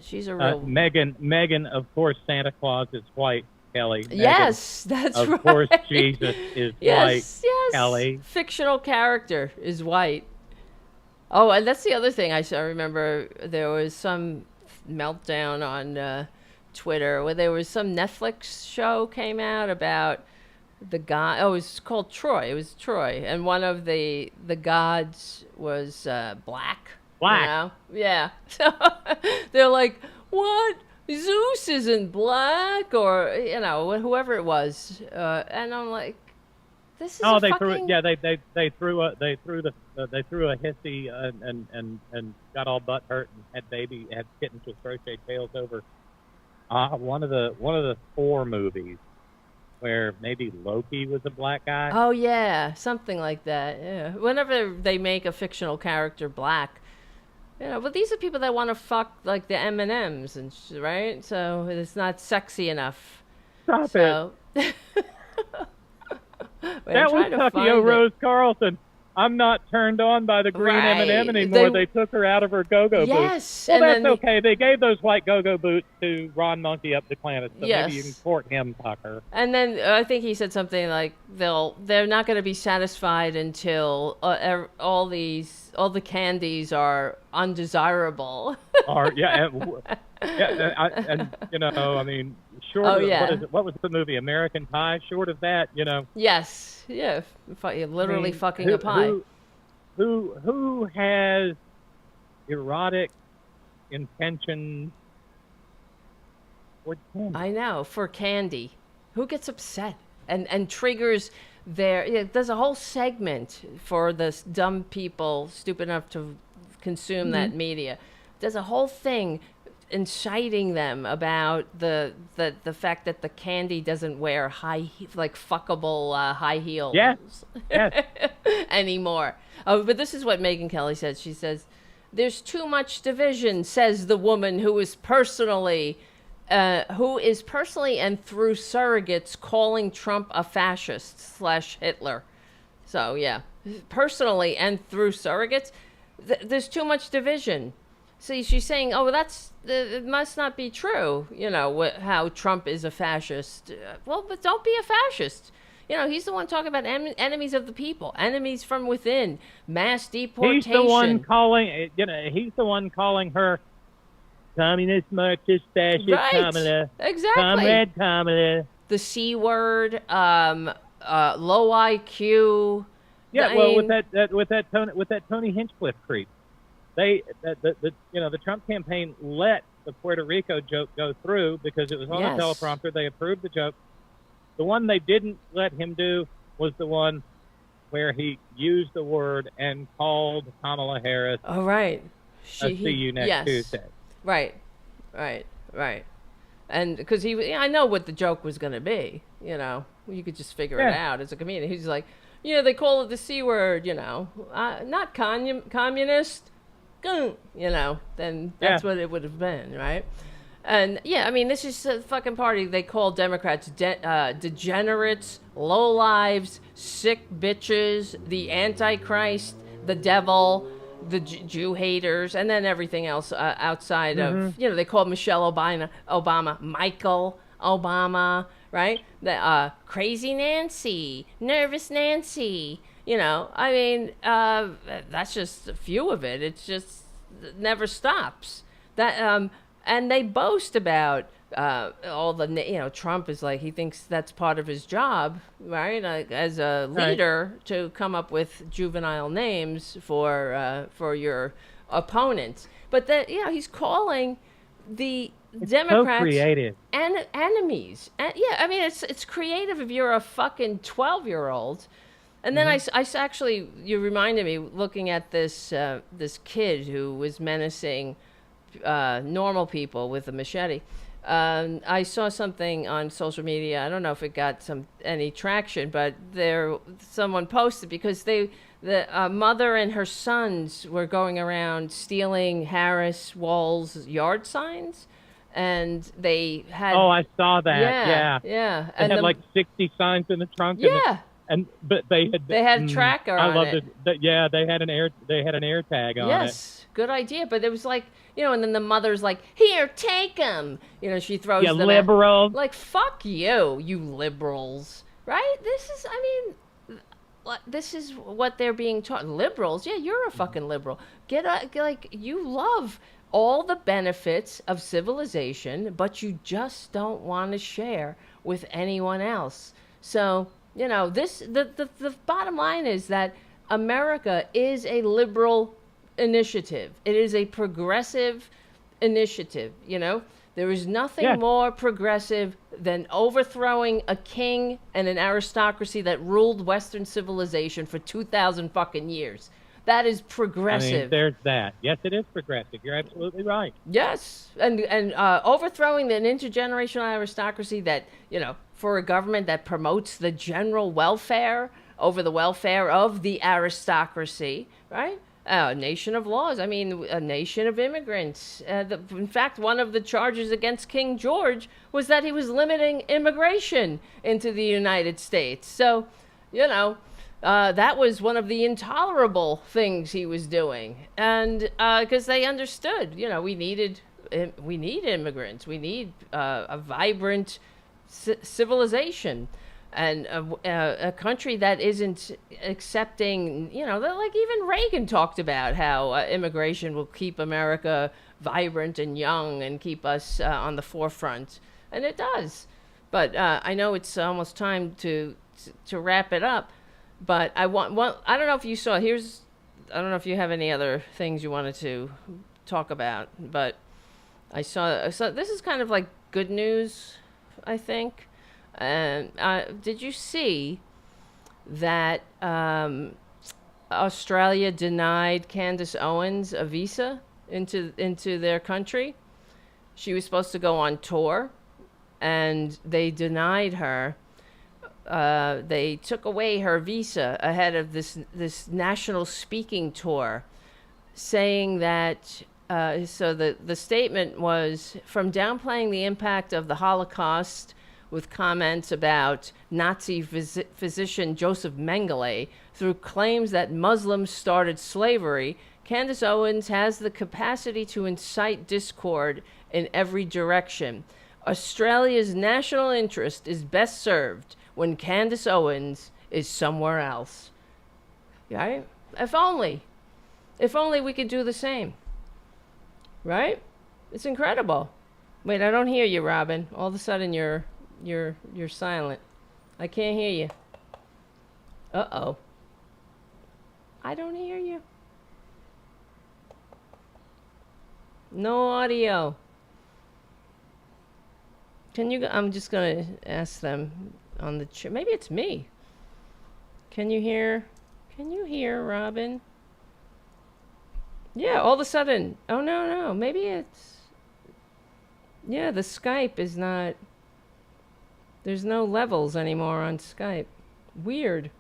She's a real Megan, of course, Santa Claus is white. Kelly. Yes, that's right. Of course, Jesus is white. Yes. Kelly. Fictional character is white. Oh, and that's the other thing. I remember there was some meltdown on Twitter where there was some Netflix show came out about the god. Oh, it was called Troy. It was Troy, and one of the gods was black. Black. Yeah. So they're like, what? Zeus isn't black, or whoever it was, and I'm like, this is they threw it. Yeah, they threw a hissy and got all butt hurt and had kittens with crochet tails over one of the Thor movies where maybe Loki was a black guy. Oh yeah, something like that. Yeah, whenever they make a fictional character black. But these are people that want to fuck like the M&Ms and right? So it's not sexy enough. Stop it. That was Tuckio Rose Carlson. I'm not turned on by the green M&M anymore. They took her out of her go-go boots. Yes. Well, that's okay. They gave those white go-go boots to Ron Monkey up the planet, so yes. Maybe you can court him, Tucker. And then I think he said something like they're not going to be satisfied until all the candies are undesirable. I mean, short of, what was the movie, American Pie? Short of that, Yes. Yeah. Literally fucking a pie. Who has erotic intentions for candy? I know, for candy. Who gets upset and triggers there's a whole segment for the dumb people stupid enough to consume that media. There's a whole thing inciting them about the fact that the candy doesn't wear fuckable high heels anymore. Oh, but this is what Megyn Kelly says. She says, "There's too much division," says the woman who is personally and through surrogates calling Trump a fascist / Hitler. So yeah, personally and through surrogates, there's too much division. See, she's saying, it must not be true, how Trump is a fascist. Well, but don't be a fascist. He's the one talking about enemies of the people, enemies from within, mass deportation. He's the one calling her communist, Marxist, fascist, right. Kamala. Exactly. Comrade Kamala. The C word, low IQ. Yeah, with that Tony Hinchcliffe creep. The Trump campaign let the Puerto Rico joke go through because it was on Yes. the teleprompter. They approved the joke. The one they didn't let him do was the one where he used the word and called Kamala Harris. Oh, right. See you next Tuesday. Right. And because I know what the joke was going to be, you know. You could just figure it out as a comedian. He's like, yeah, they call it the C word, you know. Not communist, you know. Then that's what it would have been, right? And, yeah, I mean, this is a fucking party. They call Democrats degenerates, lowlives, sick bitches, the Antichrist, the devil, the Jew haters, and then everything else outside of, you know, they call Michelle Obama Michael Obama, right? The crazy Nancy, nervous Nancy, you know. I mean, that's just a few of it. It's just it never stops. That and they boast about all the, you know, Trump is like, he thinks that's part of his job, right? As a leader, to come up with juvenile names for your opponents. But that, you know, he's calling the Democrats so creative. And enemies. And yeah, I mean, it's creative if you're a fucking 12-year-old. And then I actually, you reminded me, looking at this this kid who was menacing normal people with a machete. I saw something on social media. I don't know if it got any traction, but someone posted because the mother and her sons were going around stealing Harris Wall's yard signs, and they had. Oh, I saw that. Yeah. They had like 60 signs in the trunk. Yeah. But they had a tracker on it. I loved it. Yeah, they had an air tag on it. Yes, good idea. But it was like, you know, and then the mother's like, "Here, take them." You know, she throws them. Liberal. Like, fuck you liberals, right? This is what they're being taught. Liberals, yeah, you're a fucking liberal. You love all the benefits of civilization, but you just don't want to share with anyone else. So, you know, the bottom line is that America is a liberal initiative. It is a progressive initiative, you know? There is nothing more progressive than overthrowing a king and an aristocracy that ruled Western civilization for 2,000 fucking years. That is progressive. I mean, there's that. Yes, it is progressive. You're absolutely right. Yes, and overthrowing an intergenerational aristocracy that, you know, for a government that promotes the general welfare over the welfare of the aristocracy, right? A nation of laws. I mean, a nation of immigrants. In fact, one of the charges against King George was that he was limiting immigration into the United States. So, you know, that was one of the intolerable things he was doing. And because they understood, you know, we need immigrants. We need a vibrant civilization. And a country that isn't accepting, you know, like even Reagan talked about how immigration will keep America vibrant and young and keep us on the forefront. And it does. But I know it's almost time to wrap it up. But I don't know if you saw, I don't know if you have any other things you wanted to talk about, but I saw this is kind of like good news, I think. And did you see that Australia denied Candace Owens a visa into their country? She was supposed to go on tour, and they denied her. They took away her visa ahead of this national speaking tour, saying that. So the statement was, from downplaying the impact of the Holocaust with comments about Nazi physician Joseph Mengele through claims that Muslims started slavery, Candace Owens has the capacity to incite discord in every direction. Australia's national interest is best served when Candace Owens is somewhere else. Right? If only we could do the same. Right? It's incredible. Wait, I don't hear you, Robyn. All of a sudden you're silent. I can't hear you. Uh-oh. I don't hear you. No audio. Can you? I'm just gonna ask them on the chat. Maybe it's me. Can you hear? Can you hear, Robyn? Yeah. All of a sudden. Oh no. Maybe it's. Yeah. The Skype is not. There's no levels anymore on Skype. Weird.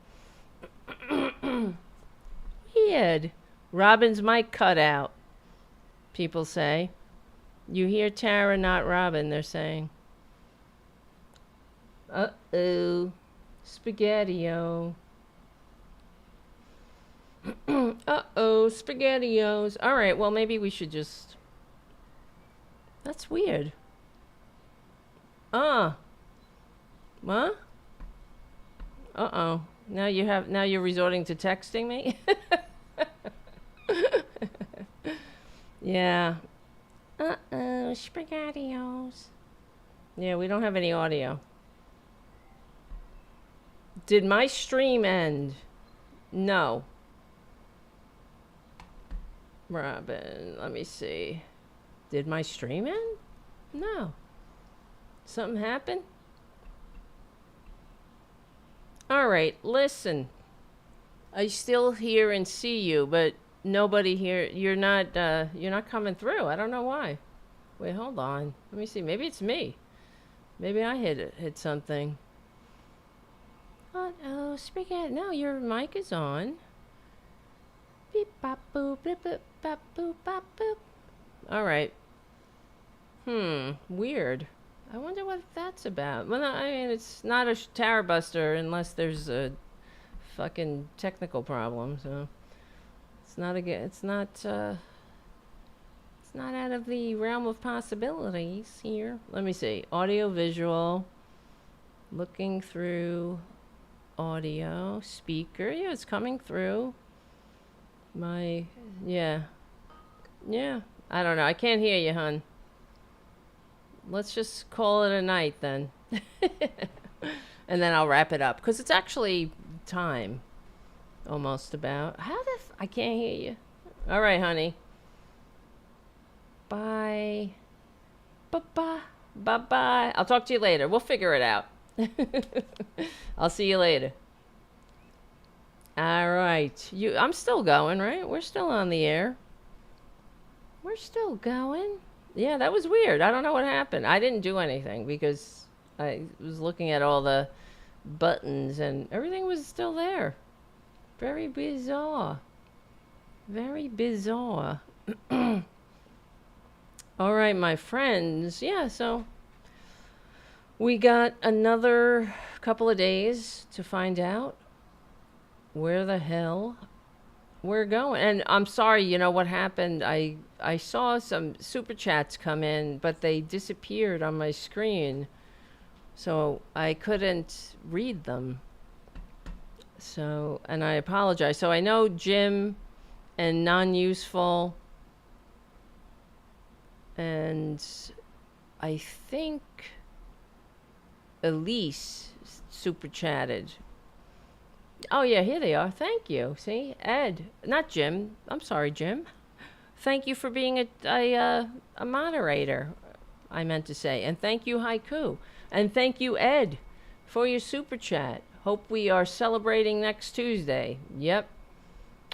Weird. Robyn's mic cut out. People say. You hear Tara, not Robyn, they're saying. Uh-oh. Spaghetti-o. Uh-oh, SpaghettiOs. All right, well, maybe we should just... That's weird. What? Uh-oh. Now you're resorting to texting me? Yeah. Uh-oh, SpaghettiOs. Yeah, we don't have any audio. Did my stream end? No. Robyn, let me see. Did my stream end? No. Something happened? All right, listen. I still hear and see you, but nobody here. You're not coming through. I don't know why. Wait, hold on. Let me see. Maybe it's me. Maybe I hit something. Oh, spaghetti. No, your mic is on. Beep bop boop beep boop bop boop bop boop. All right. Weird. I wonder what that's about. Well, no, I mean, it's not a Tarabuster unless there's a fucking technical problem. So it's not out of the realm of possibilities here. Let me see. Audio, visual. Looking through audio. Speaker. Yeah, it's coming through. Yeah. I don't know. I can't hear you, hun. Let's just call it a night then. And then I'll wrap it up. Because it's actually time. Almost about. I can't hear you. All right, honey. Bye. Bye-bye. Bye-bye. I'll talk to you later. We'll figure it out. I'll see you later. All right. I'm still going, right? We're still on the air. We're still going. Yeah, that was weird. I don't know what happened. I didn't do anything because I was looking at all the buttons and everything was still there. Very bizarre. Very bizarre. All right, my friends. Yeah, so we got another couple of days to find out where the hell we're going. And I'm sorry, you know what happened? I saw some super chats come in, but they disappeared on my screen. So I couldn't read them. So, and I apologize. So I know Jim and non-useful, and I think Elise super chatted. Oh yeah, here they are. Thank you. See, Ed, not Jim. I'm sorry, Jim. Thank you for being a moderator. I meant to say, and thank you, Haiku, and thank you, Ed, for your super chat. Hope we are celebrating next Tuesday. Yep.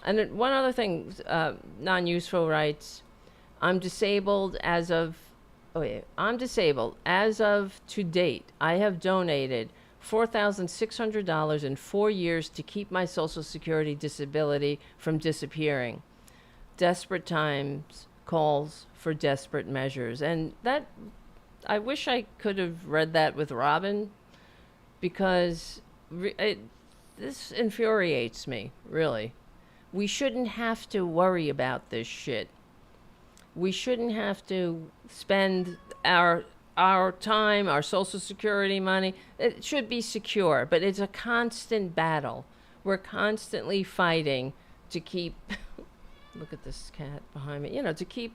And then one other thing, non-useful writes, I'm disabled as of to date. I have donated $4,600 in 4 years to keep my Social Security disability from disappearing. Desperate times calls for desperate measures. And that, I wish I could have read that with Robyn, because this infuriates me, really. We shouldn't have to worry about this shit. We shouldn't have to spend our time, our Social Security money. It should be secure, but it's a constant battle. We're constantly fighting to keep look at this cat behind me, to keep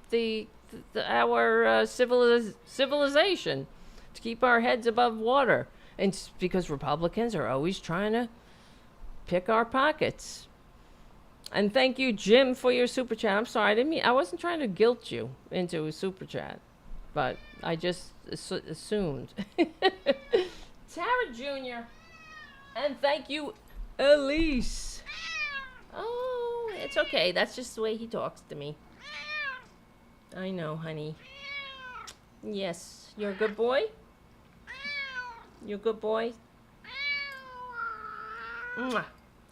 our civilization, to keep our heads above water. And it's because Republicans are always trying to pick our pockets. And thank you, Jim, for your super chat. I'm sorry, I wasn't trying to guilt you into a super chat. but I just assumed. Tara Jr. And thank you, Elise. Oh, it's okay. That's just the way he talks to me. I know, honey. Yes, you're a good boy? You're a good boy? Mwah.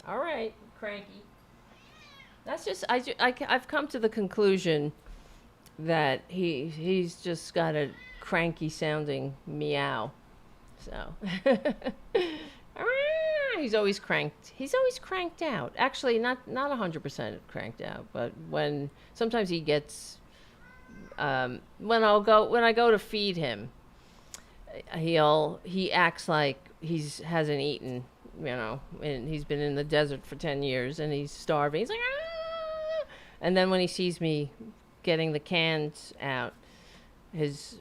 All right, cranky. That's just, I've come to the conclusion that he's just got a cranky sounding meow. So, he's always cranked. He's always cranked out. Actually, not 100% cranked out, but sometimes he gets, when I go to feed him, he acts like hasn't eaten, and he's been in the desert for 10 years and he's starving. He's like, ah! And then when he sees me getting the cans out, his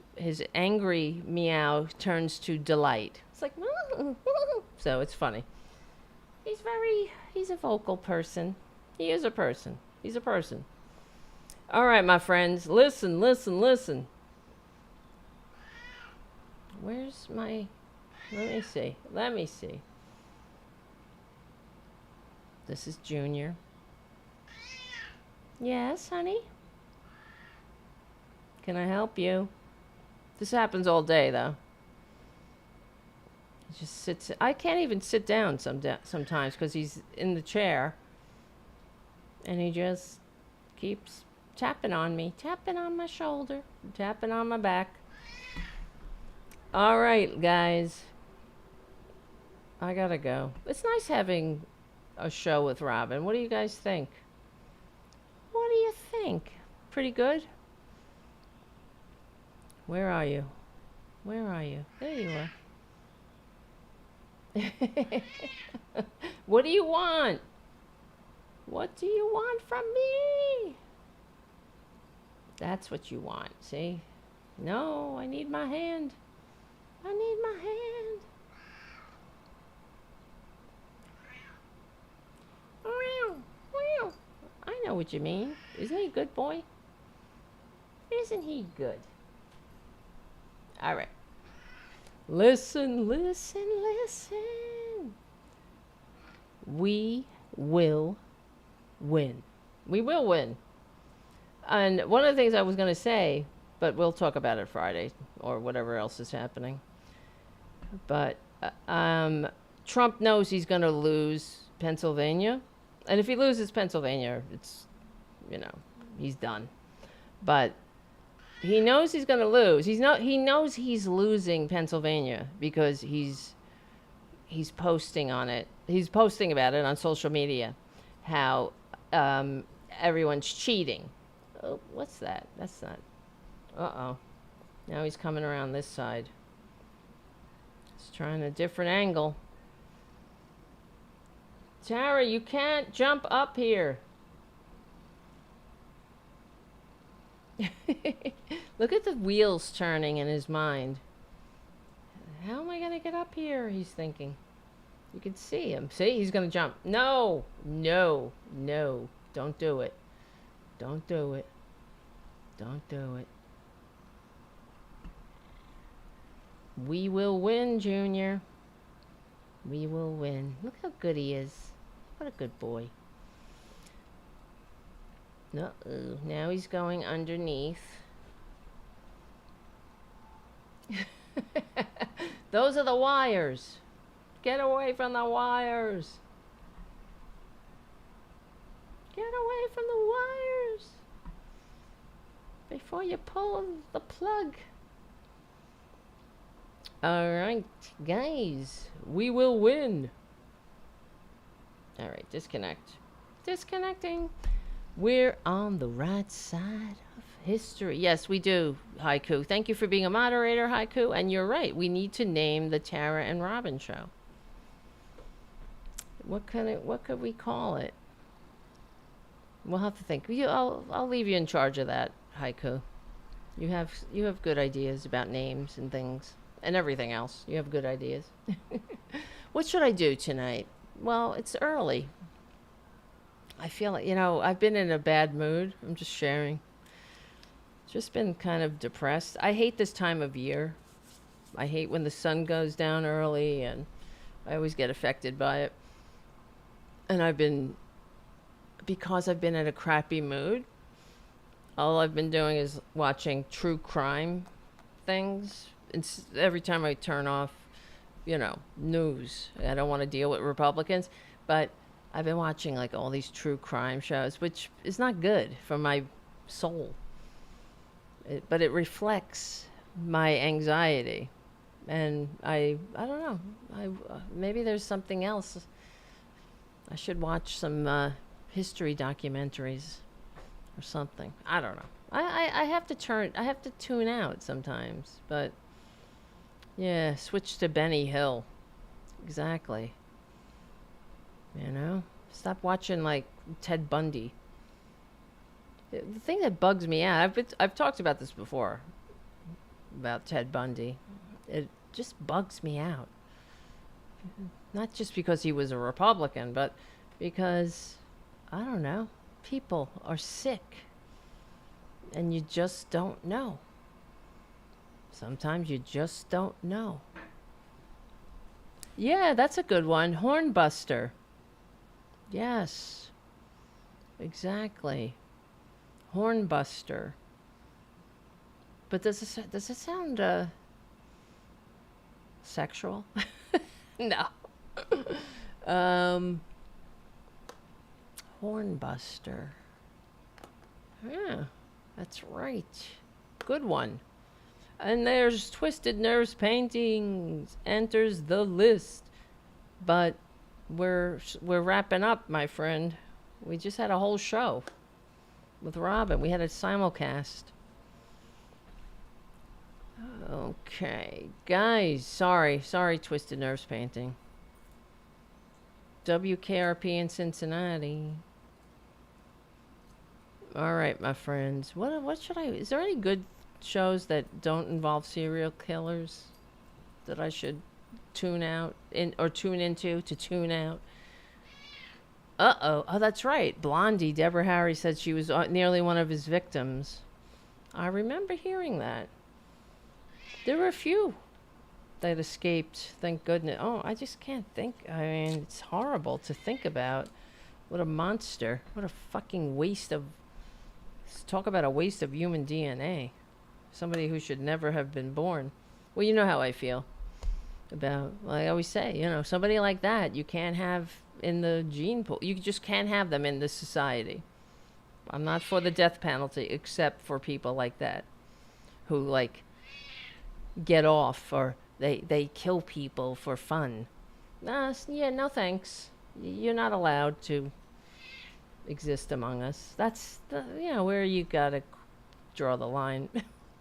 angry meow turns to delight. It's like, so it's funny. He's a vocal person. He is a person. He's a person. All right, my friends, listen. Where's my, let me see. This is Junior. Yes, honey? Can I help you? This happens all day, though. He just sits. I can't even sit down sometimes because he's in the chair. And he just keeps tapping on me, tapping on my shoulder, tapping on my back. All right, guys. I gotta go. It's nice having a show with Robyn. What do you guys think? What do you think? Pretty good? Where are you? Where are you? There you are. What do you want? What do you want from me? That's what you want, see? No, I need my hand. I need my hand. I know what you mean. Isn't he a good boy? Isn't he good? All right. Listen. We will win. We will win. And one of the things I was going to say, but we'll talk about it Friday or whatever else is happening. But Trump knows he's going to lose Pennsylvania. And if he loses Pennsylvania, it's, he's done. But he knows he's going to lose. He knows he's losing Pennsylvania because he's posting on it. He's posting about it on social media, how everyone's cheating. Oh, what's that? That's not. Uh-oh. Now he's coming around this side. He's trying a different angle. Tara, you can't jump up here. Look at the wheels turning in his mind. How am I going to get up here? He's thinking. You can see him. See, he's going to jump. No. Don't do it. Don't do it. Don't do it. We will win, Junior. We will win. Look how good he is. What a good boy. Uh-oh. Now he's going underneath. Those are the wires. Get away from the wires. Get away from the wires. Before you pull the plug. All right, guys. We will win. All right, disconnect. Disconnecting. We're on the right side of history. Yes, we do, Haiku. Thank you for being a moderator, Haiku. And you're right. We need to name the Tara and Robyn show. What could we call it? We'll have to think. I'll leave you in charge of that, Haiku. You have good ideas about names and things and everything else. You have good ideas. What should I do tonight? Well, it's early. I feel like, I've been in a bad mood. I'm just sharing. Just been kind of depressed. I hate this time of year. I hate when the sun goes down early, and I always get affected by it. And because I've been in a crappy mood, all I've been doing is watching true crime things. Every time I turn off, news, I don't want to deal with Republicans, but I've been watching like all these true crime shows, which is not good for my soul. But it reflects my anxiety. And I don't know. Maybe there's something else. I should watch some history documentaries or something. I don't know. I have to tune out sometimes. But yeah, switch to Benny Hill. Exactly. Stop watching like Ted Bundy. The thing that bugs me out, I've talked about this before, about Ted Bundy. It just bugs me out. Not just because he was a Republican, but because, I don't know, people are sick. And you just don't know. Sometimes you just don't know. Yeah, that's a good one. Hornbuster. Yes. Exactly. Hornbuster. But does it sound sexual? No. Hornbuster. Yeah, that's right. Good one. And there's Twisted Nerves Paintings enters the list. But we're wrapping up, my friend. We just had a whole show with Robyn. We had a simulcast. Okay, guys, sorry, Twisted Nerves Painting. WKRP in Cincinnati. All right, my friends. What should is there any good shows that don't involve serial killers that I should tune out or tune into to tune out? Oh, that's right. Blondie, Deborah Harry said she was nearly one of his victims. I remember hearing that. There were a few that escaped, thank goodness. Oh, I just can't think. I mean, it's horrible to think about. What a monster. What a fucking waste of... Talk about a waste of human DNA. Somebody who should never have been born. Well, you know how I feel about... Like I always say, somebody like that, you can't have in the gene pool. You just can't have them in this society. I'm not for the death penalty, except for people like that. Who, like... get off, or they kill people for fun. Yeah, no thanks. You're not allowed to exist among us. That's where you gotta draw the line,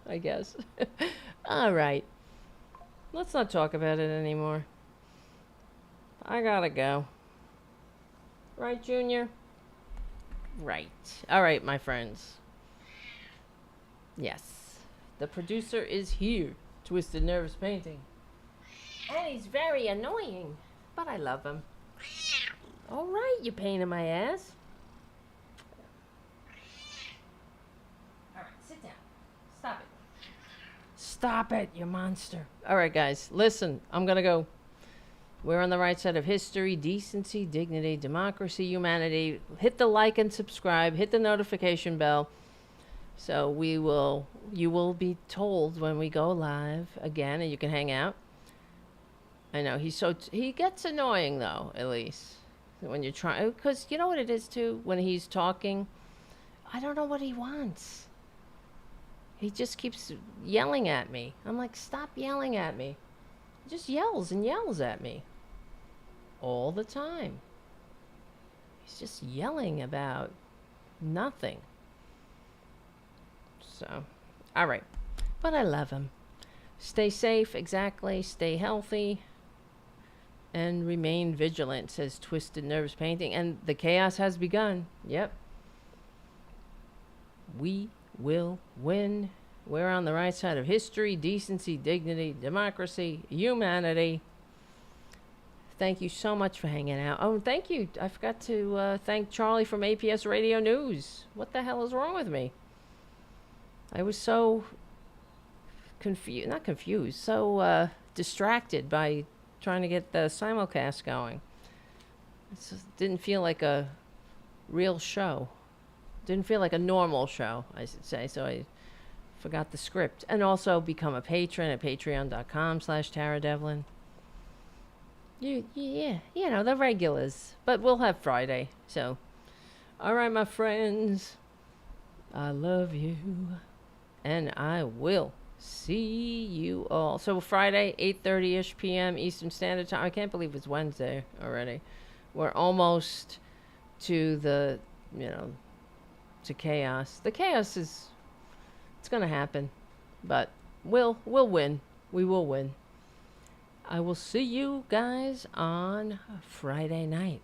I guess. All right, let's not talk about it anymore. I gotta go. Right, Junior? Right. All right, my friends. Yes, the producer is here. Twisted Nerves Painting. And he's very annoying, but I love him. All right, you pain in my ass. All right, sit down. Stop it. Stop it, you monster. All right, guys, listen, I'm going to go. We're on the right side of history, decency, dignity, democracy, humanity. Hit the like and subscribe. Hit the notification bell. So you will be told when we go live again, and you can hang out. I know he gets annoying though, at least when you're trying, because you know what it is too. When he's talking, I don't know what he wants. He just keeps yelling at me. I'm like, stop yelling at me. He just yells and yells at me all the time. He's just yelling about nothing. So, all right. But I love him. Stay safe, exactly. Stay healthy. And remain vigilant, says Twisted Nerves Painting. And the chaos has begun. Yep. We will win. We're on the right side of history, decency, dignity, democracy, humanity. Thank you so much for hanging out. Oh, thank you. I forgot to thank Charlie from APS Radio News. What the hell is wrong with me? I was so not confused, so distracted by trying to get the simulcast going. It just didn't feel like a real show. Didn't feel like a normal show, I should say. So I forgot the script. And also become a patron at patreon.com/TaraDevlin. Yeah, you know, the regulars. But we'll have Friday. So, all right, my friends. I love you. And I will see you all. So Friday, 8:30-ish p.m. Eastern Standard Time. I can't believe it's Wednesday already. We're almost to the, to chaos. The chaos it's going to happen. But we'll win. We will win. I will see you guys on Friday night.